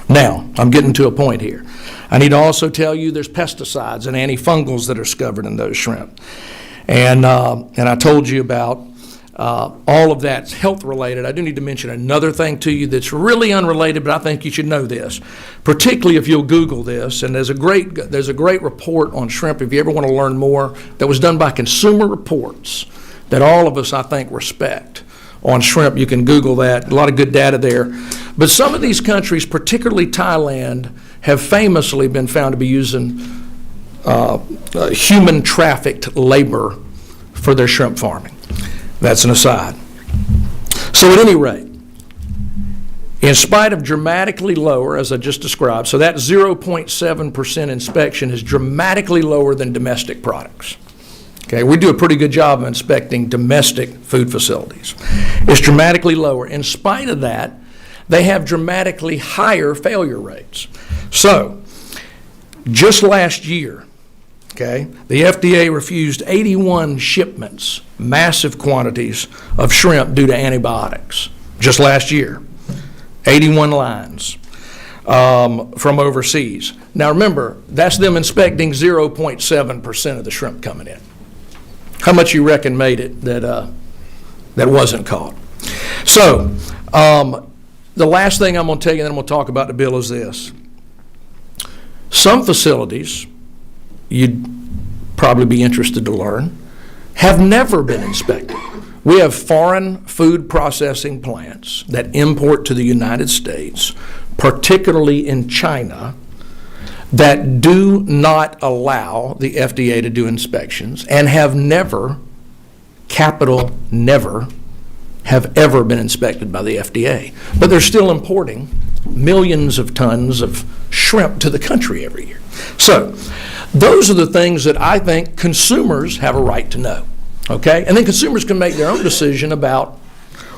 Now, I'm getting to a point here. I need to also tell you there's pesticides and antifungals that are discovered in those shrimp. And I told you about all of that's health related. I do need to mention another thing to you that's really unrelated, but I think you should know this, particularly if you'll Google this. And there's a great report on shrimp, if you ever want to learn more, that was done by Consumer Reports that all of us, I think, respect on shrimp. You can Google that. A lot of good data there. But some of these countries, particularly Thailand, have famously been found to be using human trafficked labor for their shrimp farming. That's an aside. So at any rate, in spite of dramatically lower, as I just described, so that 0.7% inspection is dramatically lower than domestic products. Okay, we do a pretty good job of inspecting domestic food facilities. It's dramatically lower. In spite of that, they have dramatically higher failure rates. So, just last year, okay, the FDA refused 81 shipments, massive quantities of shrimp due to antibiotics. Just last year, 81 lines from overseas. Now remember, that's them inspecting 0.7% of the shrimp coming in. How much you reckon made it that wasn't caught? So, the last thing I'm going to tell you, and then I'm going to talk about the bill, is this. Some facilities, you'd probably be interested to learn, have never been inspected. We have foreign food processing plants that import to the United States, particularly in China, that do not allow the FDA to do inspections and have never, capital never, have ever been inspected by the FDA. But they're still importing millions of tons of shrimp to the country every year. So those are the things that I think consumers have a right to know, okay? And then consumers can make their own decision about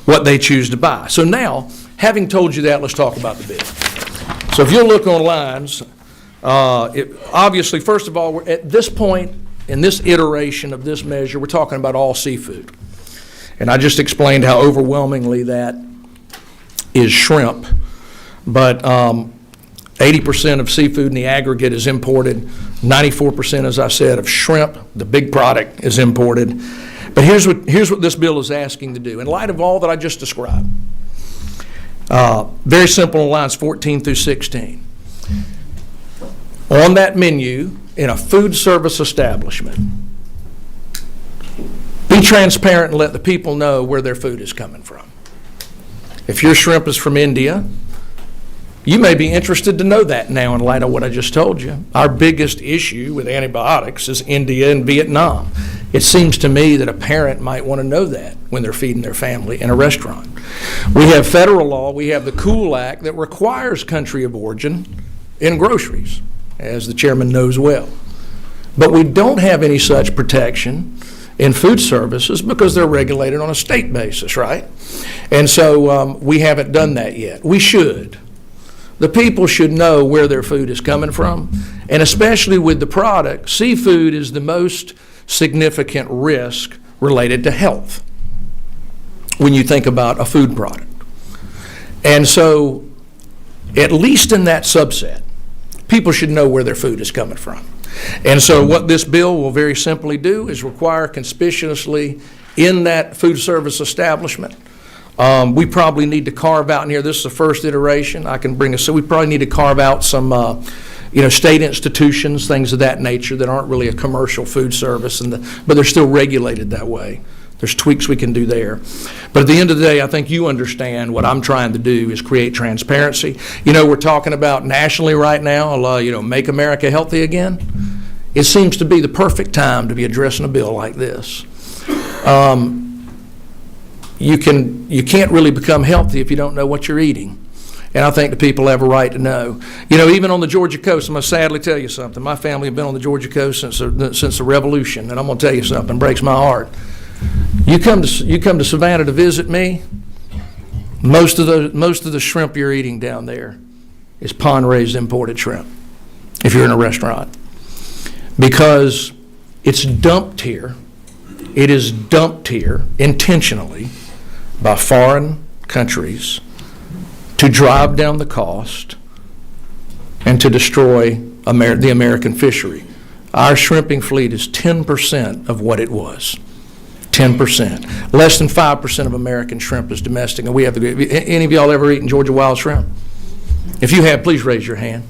what they choose to buy. So now, having told you that, let's talk about the bill. So if you'll look online, obviously, first of all, we're at this point, in this iteration of this measure, we're talking about all seafood. And I just explained how overwhelmingly that is shrimp. But 80% of seafood in the aggregate is imported. 94%, as I said, of shrimp, the big product, is imported. But here's what this bill is asking to do. In light of all that I just described, very simple in lines 14 through 16. On that menu, in a food service establishment, be transparent and let the people know where their food is coming from. If your shrimp is from India, you may be interested to know that now in light of what I just told you. Our biggest issue with antibiotics is India and Vietnam. It seems to me that a parent might want to know that when they're feeding their family in a restaurant. We have federal law, we have the COOL Act that requires country of origin in groceries, as the chairman knows well. But we don't have any such protection in food services because they're regulated on a state basis, right? And so we haven't done that yet. We should. The people should know where their food is coming from, and especially with the product, seafood is the most significant risk related to health when you think about a food product. And so, at least in that subset, people should know where their food is coming from. And so what this bill will very simply do is require conspicuously in that food service establishment. We probably need to carve out in here, this is the first iteration, so we probably need to carve out some state institutions, things of that nature that aren't really a commercial food service, but they're still regulated that way. There's tweaks we can do there. But at the end of the day, I think you understand what I'm trying to do is create transparency. We're talking about nationally right now, Make America Healthy Again. It seems to be the perfect time to be addressing a bill like this. You can't really become healthy if you don't know what you're eating. And I think the people have a right to know. Even on the Georgia coast, I'm going to sadly tell you something. My family have been on the Georgia coast since the Revolution, and I'm going to tell you something, it breaks my heart. You come to Savannah to visit me, most of the shrimp you're eating down there is pond-raised imported shrimp, if you're in a restaurant. Because it's dumped here. It is dumped here intentionally by foreign countries to drive down the cost and to destroy the American fishery. Our shrimping fleet is 10% of what it was. 10%. Less than 5% of American shrimp is domestic. And we have any of y'all ever eaten Georgia wild shrimp? If you have, please raise your hand.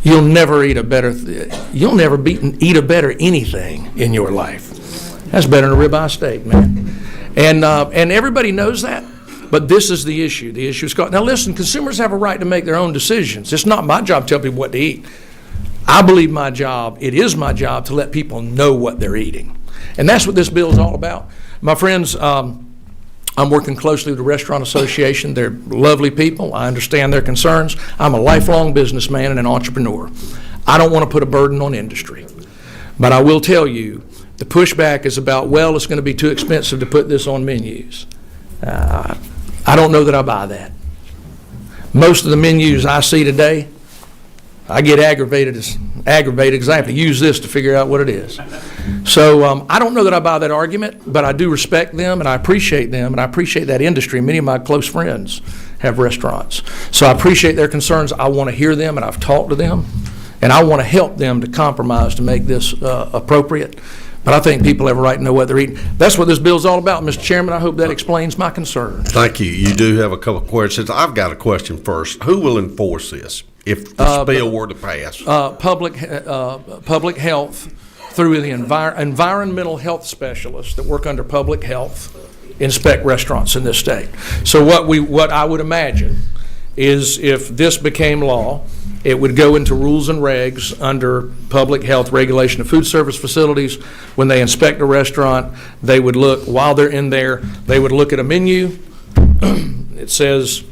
You'll never eat a better anything in your life. That's better than a ribeye steak, man. And everybody knows that. But this is the issue. The issue is now listen, consumers have a right to make their own decisions. It's not my job to tell people what to eat. I believe it is my job to let people know what they're eating. And that's what this bill is all about. My friends, I'm working closely with the Restaurant Association. They're lovely people. I understand their concerns. I'm a lifelong businessman and an entrepreneur. I don't want to put a burden on industry. But I will tell you, the pushback is about, well, it's going to be too expensive to put this on menus. I don't know that I buy that. Most of the menus I see today, I get aggravated because I have to use this to figure out what it is. So I don't know that I buy that argument, but I do respect them and I appreciate them and I appreciate that industry. Many of my close friends have restaurants. So I appreciate their concerns. I want to hear them and I've talked to them and I want to help them to compromise to make this appropriate. But I think people have a right to know what they're eating. That's what this bill's all about, Mr. Chairman. I hope that explains my concern. Thank you. You do have a couple of questions. I've got a question first. Who will enforce this? if this bill were to pass? Public health through the environmental health specialists that work under public health inspect restaurants in this state. So what I would imagine is if this became law, it would go into rules and regs under public health regulation of food service facilities. When they inspect a restaurant, they would look, while they're in there, they would look at a menu. It says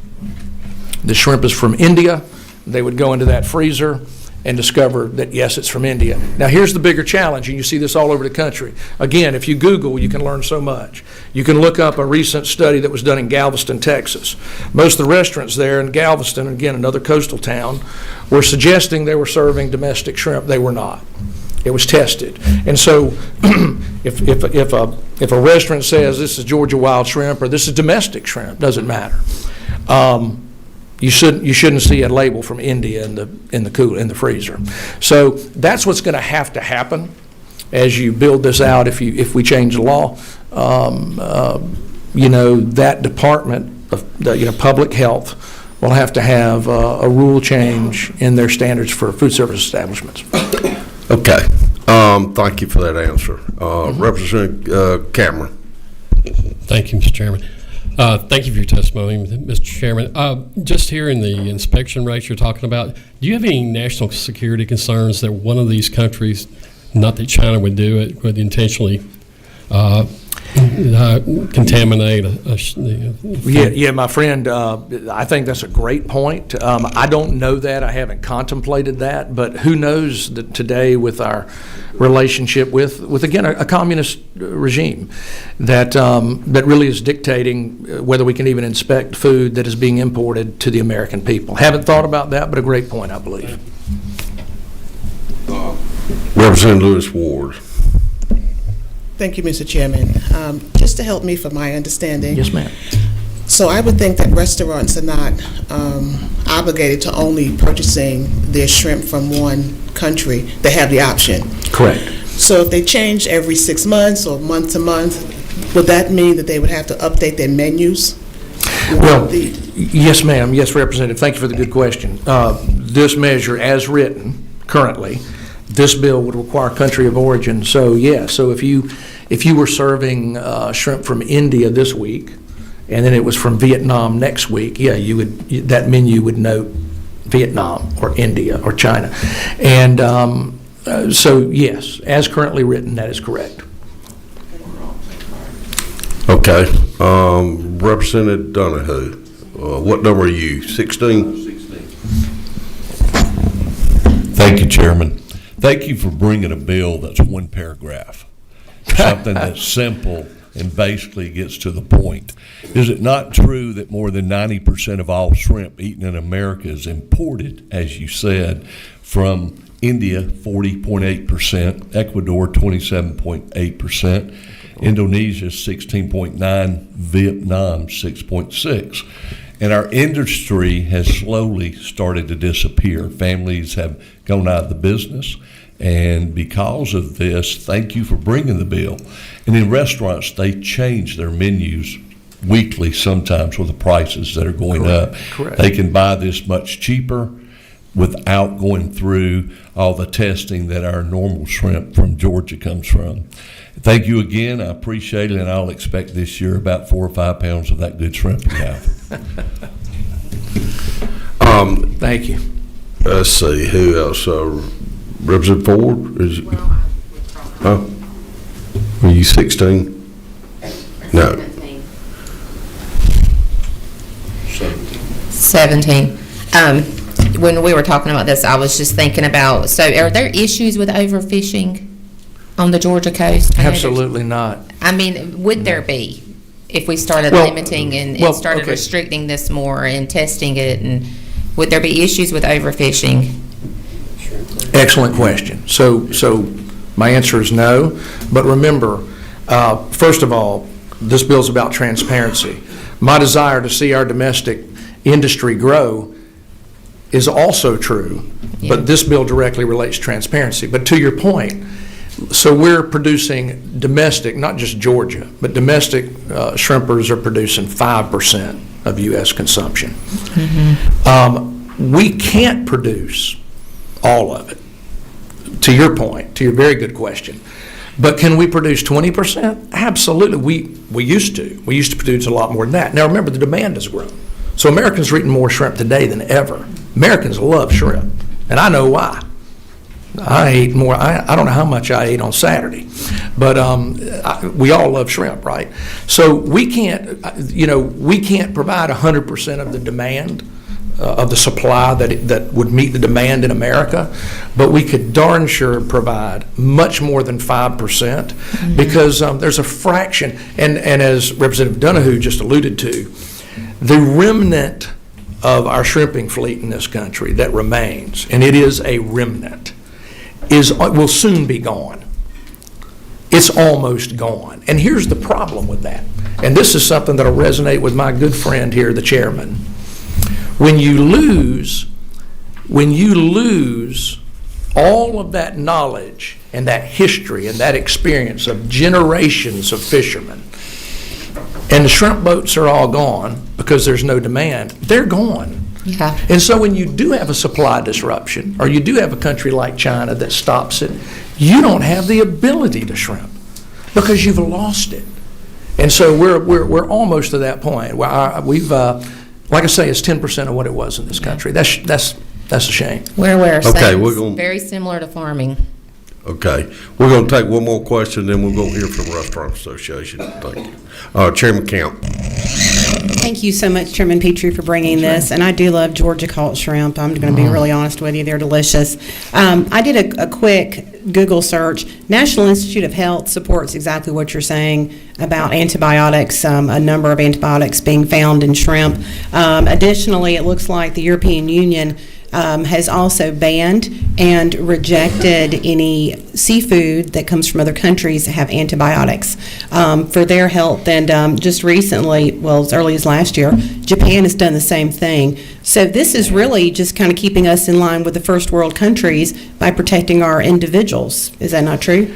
the shrimp is from India. They would go into that freezer and discover that, yes, it's from India. Now, here's the bigger challenge, and you see this all over the country. Again, if you Google, you can learn so much. You can look up a recent study that was done in Galveston, Texas. Most of the restaurants there in Galveston, again, another coastal town, were suggesting they were serving domestic shrimp. They were not. It was tested. And so if a restaurant says this is Georgia wild shrimp or this is domestic shrimp, doesn't matter. You shouldn't see a label from India in the freezer. So that's what's going to happen as you build this out. If we change the law, that department of public health will have to have a rule change in their standards for food service establishments. Okay. Thank you for that answer. Representative Cameron. Thank you, Mr. Chairman. Thank you for your testimony, Mr. Chairman. Just hearing the inspection rates you're talking about, do you have any national security concerns that one of these countries, not that China would do it, would intentionally contaminate Yeah, my friend, I think that's a great point. I don't know that. I haven't contemplated that. But who knows that today with our relationship with again, a communist regime that really is dictating whether we can even inspect food that is being imported to the American people. Haven't thought about that, but a great point, I believe. Representative Lewis Ward. Thank you, Mr. Chairman. Just to help me for my understanding. Yes, ma'am. So I would think that restaurants are not obligated to only purchasing their shrimp from one country. They have the option. Correct. So if they change every 6 months or month to month, would that mean that they would have to update their menus? Well, yes, ma'am. Yes, Representative. Thank you for the good question. This measure, as written currently, this bill would require country of origin. So, yeah, so if you were serving shrimp from India this week, and then it was from Vietnam next week, yeah, that menu would note Vietnam or India or China. And so, yes, as currently written, that is correct. Okay. Representative Donahue, what number are you, 16? 16. Thank you, Chairman. Thank you for bringing a bill that's one paragraph, something that's simple and basically gets to the point. Is it not true that more than 90% of all shrimp eaten in America is imported, as you said, from India, 40.8%, Ecuador, 27.8%, Indonesia, 16.9%, Vietnam, 6.6%. And our industry has slowly started to disappear. Families have gone out of the business. And because of this, thank you for bringing the bill. And in restaurants, they change their menus weekly sometimes with the prices that are going up. Correct. They can buy this much cheaper without going through all the testing that our normal shrimp from Georgia comes from. Thank you again. I appreciate it, and I'll expect this year about 4 or 5 pounds of that good shrimp you have. Thank you. Let's see, who else? Representative Ford? Huh? Are you 16? No. 17. When we were talking about this, I was just thinking about, so are there issues with overfishing on the Georgia coast? Absolutely not. I mean, would there be if we started limiting and started restricting this more and testing it? And would there be issues with overfishing? Excellent question. So my answer is no. But remember, first of all, this bill's about transparency. My desire to see our domestic industry grow is also true, but this bill directly relates to transparency. But to your point, so we're producing domestic, not just Georgia, but domestic shrimpers are producing 5% of U.S. consumption. we can't produce all of it, to your point, to your very good question. But can we produce 20%? Absolutely. We used to. We used to produce a lot more than that. Now remember, the demand has grown. So Americans are eating more shrimp today than ever. Americans love shrimp, and I know why. I ate more. I don't know how much I ate on Saturday, but we all love shrimp, right? So we can't provide 100% of the demand of the supply that would meet the demand in America, but we could darn sure provide much more than 5% because there's a fraction, and as Representative Donahue just alluded to, the remnant of our shrimping fleet in this country that remains, and it is a remnant, will soon be gone. It's almost gone. And here's the problem with that, and this is something that'll resonate with my good friend here, the chairman. When you lose all of that knowledge and that history and that experience of generations of fishermen, and the shrimp boats are all gone because there's no demand, they're gone. Yeah. And so when you do have a supply disruption, or you do have a country like China that stops it, you don't have the ability to shrimp because you've lost it. And so we're almost to that point where we've like I say, it's 10% of what it was in this country. That's a shame. We're aware. Okay, Same, we're going. very similar to farming. Okay, we're going to take one more question, then we'll go hear from the Restaurant Association. Thank you. Chairman Camp. Thank you so much, Chairman Petrie, for bringing this. And I do love Georgia caught shrimp. I'm going to be really honest with you. They're delicious. I did a quick Google search. National Institute of Health supports exactly what you're saying about antibiotics, a number of antibiotics being found in shrimp. Additionally, it looks like the European Union has also banned and rejected any seafood that comes from other countries that have antibiotics for their health. And just recently, well, as early as last year, Japan has done the same thing. So this is really just kind of keeping us in line with the first world countries by protecting our individuals. Is that not true?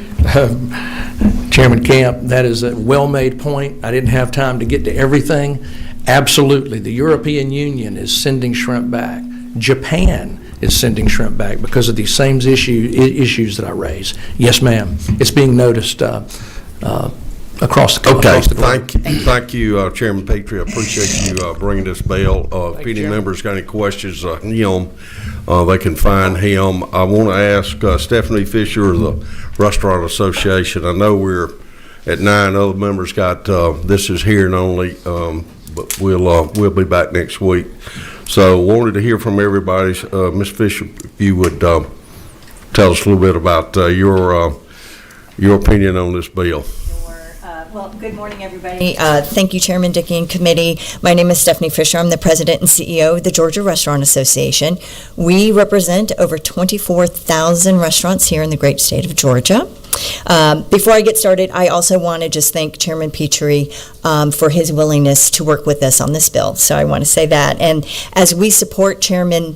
Chairman Camp, that is a well-made point. I didn't have time to get to everything. Absolutely. The European Union is sending shrimp back. Japan is sending shrimp back because of these same issues that I raised. Yes, ma'am. It's being noticed across the Okay, globe. thank you, Chairman Petrie. I appreciate you bringing this bill. If any members got any questions, him, they can find him. I want to ask Stephanie Fisher of the Restaurant Association. I know we're at 9. Other members got this is hearing only, but we'll be back next week. So wanted to hear from everybody. Ms. Fisher, if you would tell us a little bit about your opinion on this bill. Well, good morning, everybody. Thank you, Chairman Dickey and committee. My name is Stephanie Fisher. I'm the president and CEO of the Georgia Restaurant Association. We represent over 24,000 restaurants here in the great state of Georgia. Before I get started, I also want to just thank Chairman Petrie for his willingness to work with us on this bill. So I want to say that. And as we support Chairman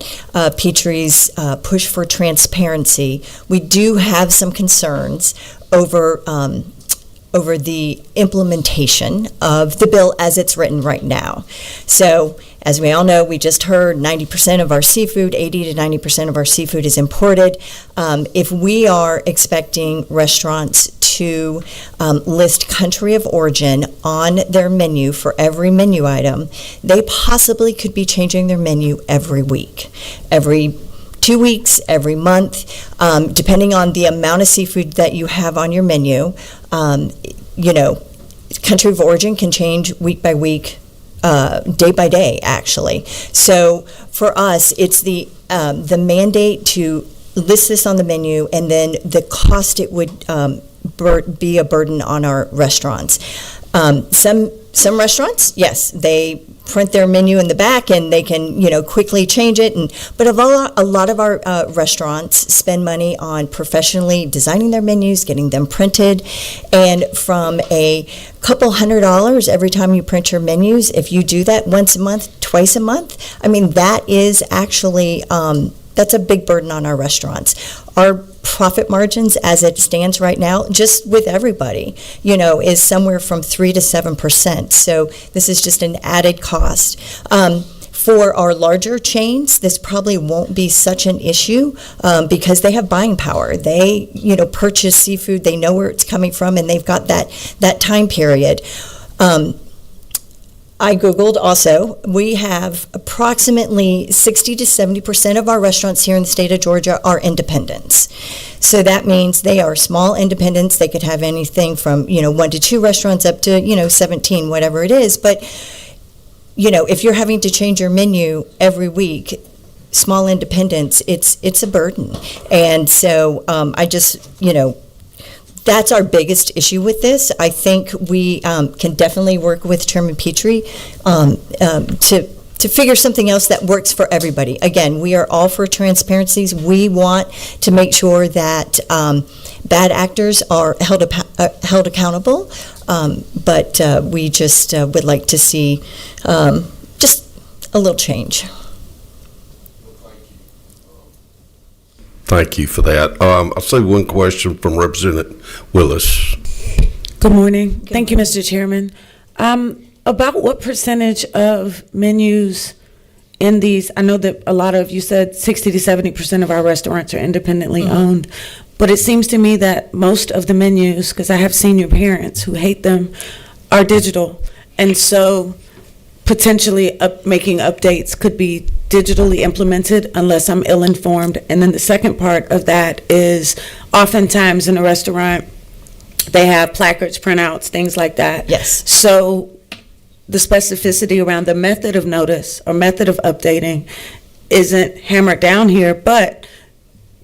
Petrie's push for transparency, we do have some concerns over the implementation of the bill as it's written right now. So, as we all know, we just heard 90% of our seafood, 80 to 90% of our seafood is imported. If we are expecting restaurants to list country of origin on their menu for every menu item, they possibly could be changing their menu every week, every 2 weeks, every month, depending on the amount of seafood that you have on your menu. Country of origin can change week by week, day by day, actually. So for us, it's the mandate to list this on the menu, and then the cost it would be a burden on our restaurants. Some restaurants, yes, they print their menu in the back and they can, quickly change it. But a lot of our restaurants spend money on professionally designing their menus, getting them printed, and from a couple $100 every time you print your menus, if you do that once a month, twice a month, that is actually that's a big burden on our restaurants. Our profit margins, as it stands right now, just with everybody, is somewhere from 3 to 7%. So this is just an added cost. For our larger chains, this probably won't be such an issue because they have buying power. They, purchase seafood, they know where it's coming from, and they've got that time period. I Googled also, we have approximately 60 to 70% of our restaurants here in the state of Georgia are independents. So that means they are small independents. They could have anything from, 1 to 2 restaurants up to, 17, whatever it is. But, if you're having to change your menu every week, small independents, it's a burden. And so I just, that's our biggest issue with this. I think we can definitely work with Chairman Petrie to figure something else that works for everybody. Again, we are all for transparencies. We want to make sure that bad actors are held accountable, but we just would like to see just a little change. Thank you for that. I see one question from Representative Willis. Good morning. Thank you, Mr. Chairman. About what percentage of menus in these, I know that a lot of, you said 60 to 70% of our restaurants are independently owned, but it seems to me that most of the menus, because I have senior parents who hate them, are digital. And so potentially making updates could be digitally implemented unless I'm ill-informed. And then the second part of that is oftentimes in a restaurant, they have placards, printouts, things like that. Yes. So the specificity around the method of notice or method of updating isn't hammered down here, but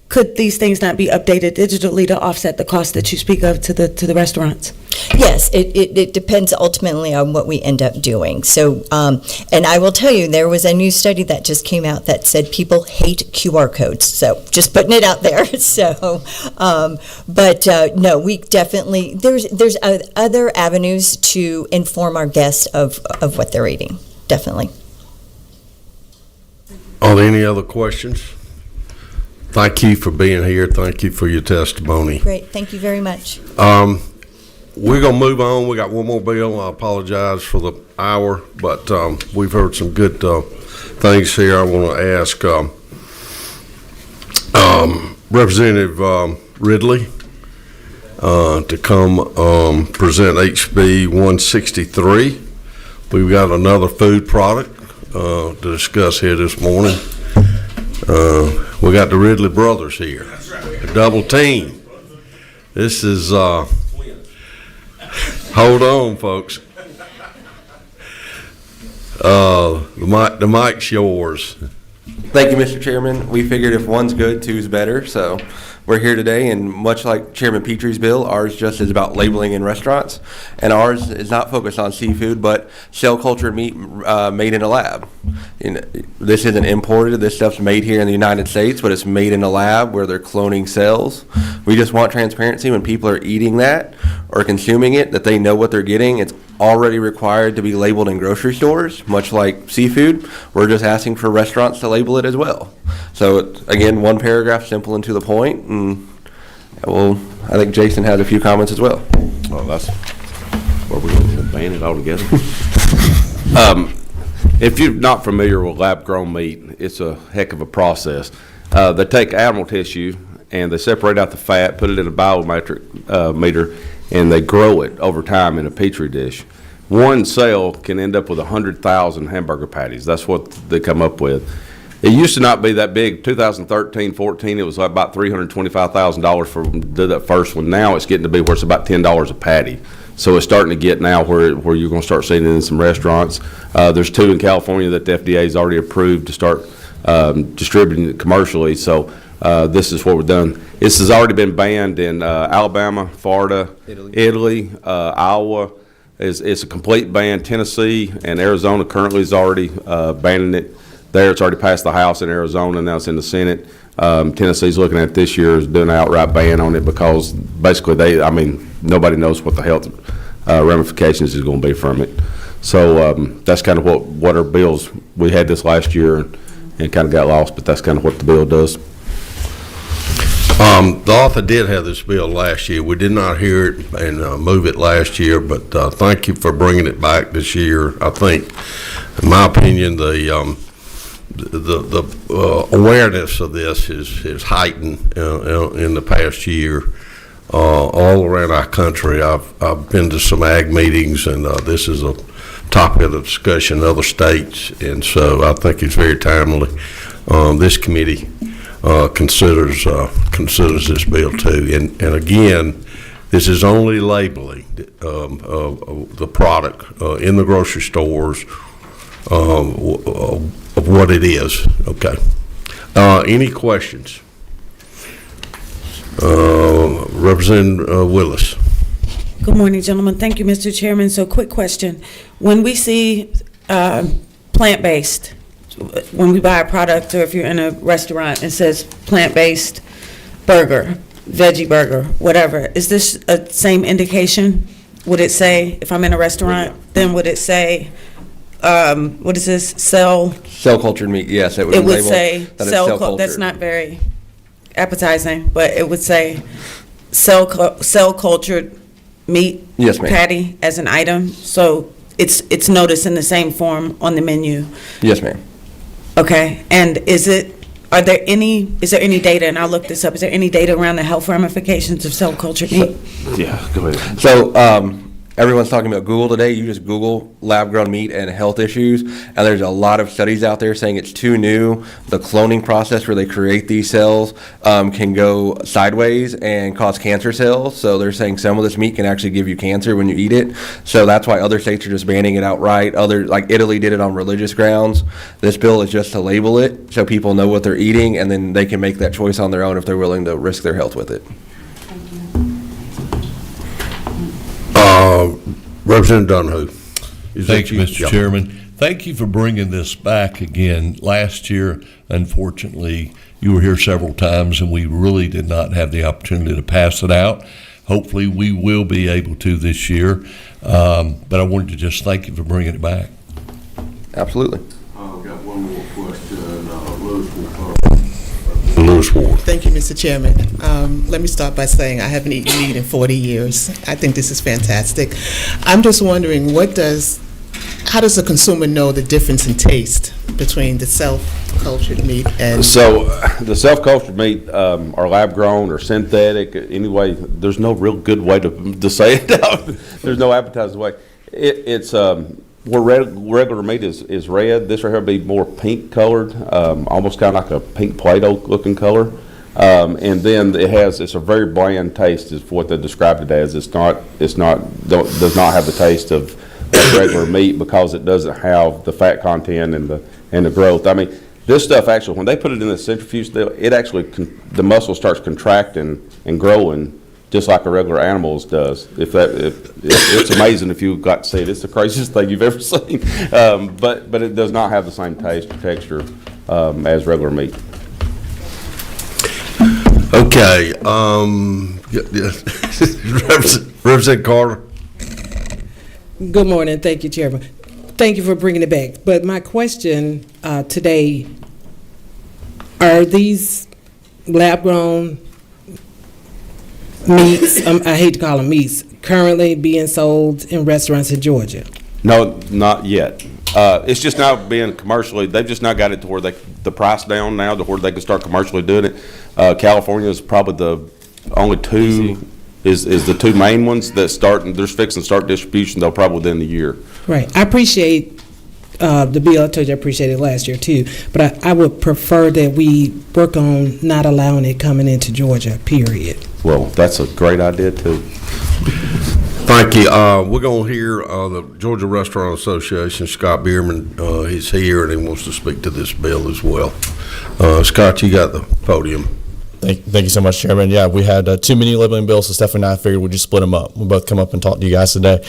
could these things not be updated digitally to offset the cost that you speak of to the restaurants? Yes, it depends ultimately on what we end up doing. So, and I will tell you, there was a new study that just came out that said people hate QR codes. So, just putting it out there. So, but no, we definitely there's other avenues to inform our guests of what they're eating. Definitely. Are there any other questions? Thank you for being here. Thank you for your testimony. Great. Thank you very much. We're going to move on. We got one more bill. I apologize for the hour, but we've heard some good things here. I want to ask Representative Ridley to come present HB 163. We've got another food product to discuss here this morning. We got the Ridley brothers here, a double team. This is, hold on, folks. The mic's yours. Thank you, Mr. Chairman. We figured if one's good, two's better, so we're here today, and much like Chairman Petrie's bill, ours just is about labeling in restaurants, and ours is not focused on seafood, but cell-cultured meat made in a lab. This isn't imported. This stuff's made here in the United States, but it's made in a lab where they're cloning cells. We just want transparency when people are eating that or consuming it, that they know what they're getting. It's already required to be labeled in grocery stores, much like seafood. We're just asking for restaurants to label it as well. So, again, one paragraph, simple and to the point, and I think Jason has a few comments as well. Well, that's where we're going to ban it altogether. If you're not familiar with lab-grown meat, it's a heck of a process. They take animal tissue and they separate out the fat, put it in a biometric meter, and they grow it over time in a petri dish. One cell can end up with 100,000 hamburger patties. That's what they come up with. It used to not be that big. 2013, 14, it was about $325,000 for do that first one. Now it's getting to be where it's about $10 a patty. So it's starting to get now where you're going to start seeing it in some restaurants. There's 2 in California that the FDA has already approved to start distributing it commercially. So this is what we're done. This has already been banned in Alabama, Florida, Italy, Iowa. It's a complete ban. Tennessee and Arizona currently is already banning it. There, it's already passed the House in Arizona, now it's in the Senate. Tennessee's looking at this year as doing an outright ban on it because basically nobody knows what the health ramifications is going to be from it. So that's kind of what our bills, we had this last year and kind of got lost, but that's kind of what the bill does. The author did have this bill last year. We did not hear it and move it last year, but thank you for bringing it back this year. I think, in my opinion, the awareness of this is heightened in the past year all around our country. I've been to some ag meetings, and this is a topic of the discussion in other states, and so I think it's very timely. This committee considers this bill too, and again, this is only labeling the product in the grocery stores of what it is. Okay. Any questions? Representative Willis. Good morning, gentlemen. Thank you, Mr. Chairman. So quick question. When we see plant-based, when we buy a product, or if you're in a restaurant, it says plant-based burger, veggie burger, whatever, is this a same indication? Would it say, if I'm in a restaurant, then would it say, what is this, cell cultured meat, yes. It would label say that it's cell cultured. That's not very appetizing, but it would say cell cultured meat, yes, ma'am, patty as an item, so it's noticed in the same form on the menu. Yes, ma'am. Okay, and is there any data, and I'll look this up, is there any data around the health ramifications of cell cultured meat? Yeah, go ahead. So, everyone's talking about Google today. You just Google lab-grown meat and health issues, and there's a lot of studies out there saying it's too new. The cloning process where they create these cells can go sideways and cause cancer cells. So they're saying some of this meat can actually give you cancer when you eat it. So that's why other states are just banning it outright. Like Italy did it on religious grounds. This bill is just to label it so people know what they're eating, and then they can make that choice on their own if they're willing to risk their health with it. Representative Donahue. Thank you, Mr. Chairman. Thank you for bringing this back again. Last year, unfortunately, you were here several times, and we really did not have the opportunity to pass it out. Hopefully, we will be able to this year, but I wanted to just thank you for bringing it back. Absolutely. I've got one more question. Lewis Ward. Thank you, Mr. Chairman. Let me start by saying I haven't eaten meat in 40 years. I think this is fantastic. I'm just wondering, how does the consumer know the difference in taste between the self-cultured meat and... So the self-cultured meat are lab-grown or synthetic. Anyway, there's no real good way to say it. There's no appetizing way. It's where regular meat is red, this right here will be more pink colored, almost kind of like a pink Play-Doh looking color. And then it's a very bland taste is what they described it as. Does not have the taste of regular meat because it doesn't have the fat content and the growth. I mean, this stuff actually, when they put it in the centrifuge, it actually, the muscle starts contracting and growing just like a regular animal's does. It's amazing if you got to see it. It's the craziest thing you've ever seen. But it does not have the same taste or texture as regular meat. Okay. Representative Carter. Good morning. Thank you, Chairman. Thank you for bringing it back. But my question today, are these lab-grown meats, I hate to call them meats, currently being sold in restaurants in Georgia? No, not yet. It's just now being commercially, they've just now got it to where the price down now to where they can start commercially doing it. California is probably the only two, is the two main ones that they're fixing to start distribution, though, probably within the year. Right. I appreciate the bill. I told you I appreciated it last year, too. But I would prefer that we work on not allowing it coming into Georgia, period. Well, that's a great idea, too. Thank you. We're going to hear the Georgia Restaurant Association, Scott Bierman. He's here, and he wants to speak to this bill as well. Scott, you got the podium. Thank you so much, Chairman. Yeah, we had two menu labeling bills, so Stephanie and I figured we'd just split them up. We'll both come up and talk to you guys today.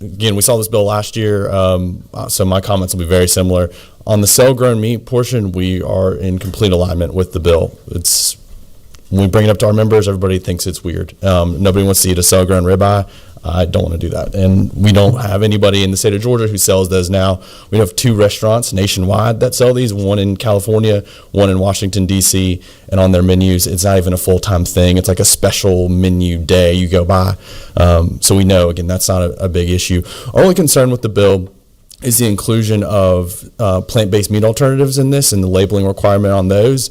Again, we saw this bill last year, so my comments will be very similar. On the cell-grown meat portion, we are in complete alignment with the bill. When we bring it up to our members, everybody thinks it's weird. Nobody wants to eat a cell-grown ribeye. I don't want to do that. And we don't have anybody in the state of Georgia who sells those now. We have 2 restaurants nationwide that sell these, one in California, one in Washington, D.C., and on their menus, it's not even a full-time thing. It's like a special menu day you go by. So we know, again, that's not a big issue. Our only concern with the bill is the inclusion of plant-based meat alternatives in this and the labeling requirement on those.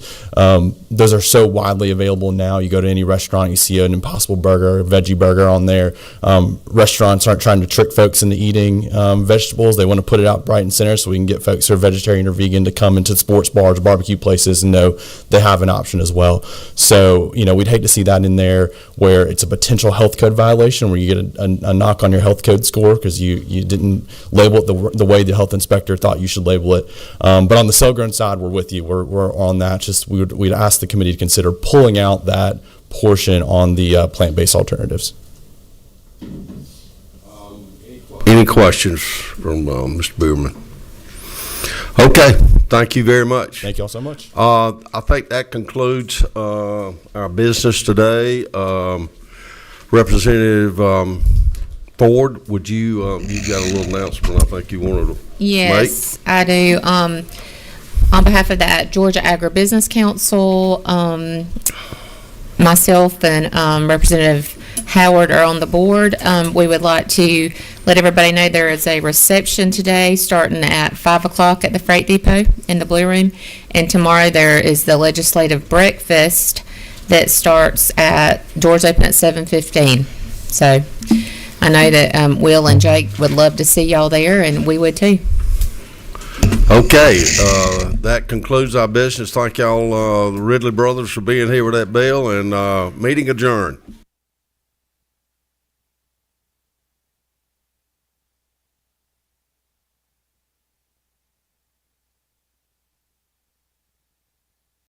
Those are so widely available now. You go to any restaurant, you see an Impossible Burger, a veggie burger on there. Restaurants aren't trying to trick folks into eating vegetables. They want to put it out bright and center so we can get folks who are vegetarian or vegan to come into sports bars, barbecue places, and know they have an option as well. So, we'd hate to see that in there where it's a potential health code violation where you get a knock on your health code score because you didn't label it the way the health inspector thought you should label it. But on the cell-grown side, we're with you. We're on that. Just we'd ask the committee to consider pulling out that portion on the plant-based alternatives. Any questions from Mr. Bierman? Okay, thank you very much. Thank you all so much. I think that concludes our business today. Representative Ford, would you, you got a little announcement I think you wanted to make? Yes, I do. On behalf of the Georgia Agribusiness Council, myself and Representative Howard are on the board. We would like to let everybody know there is a reception today starting at 5 o'clock at the Freight Depot in the Blue Room. And tomorrow there is the legislative breakfast that starts doors open at 7:15. So I know that Will and Jake would love to see y'all there, and we would too. Okay, that concludes our business. Thank y'all, the Ridley brothers, for being here with that bill, and meeting adjourned.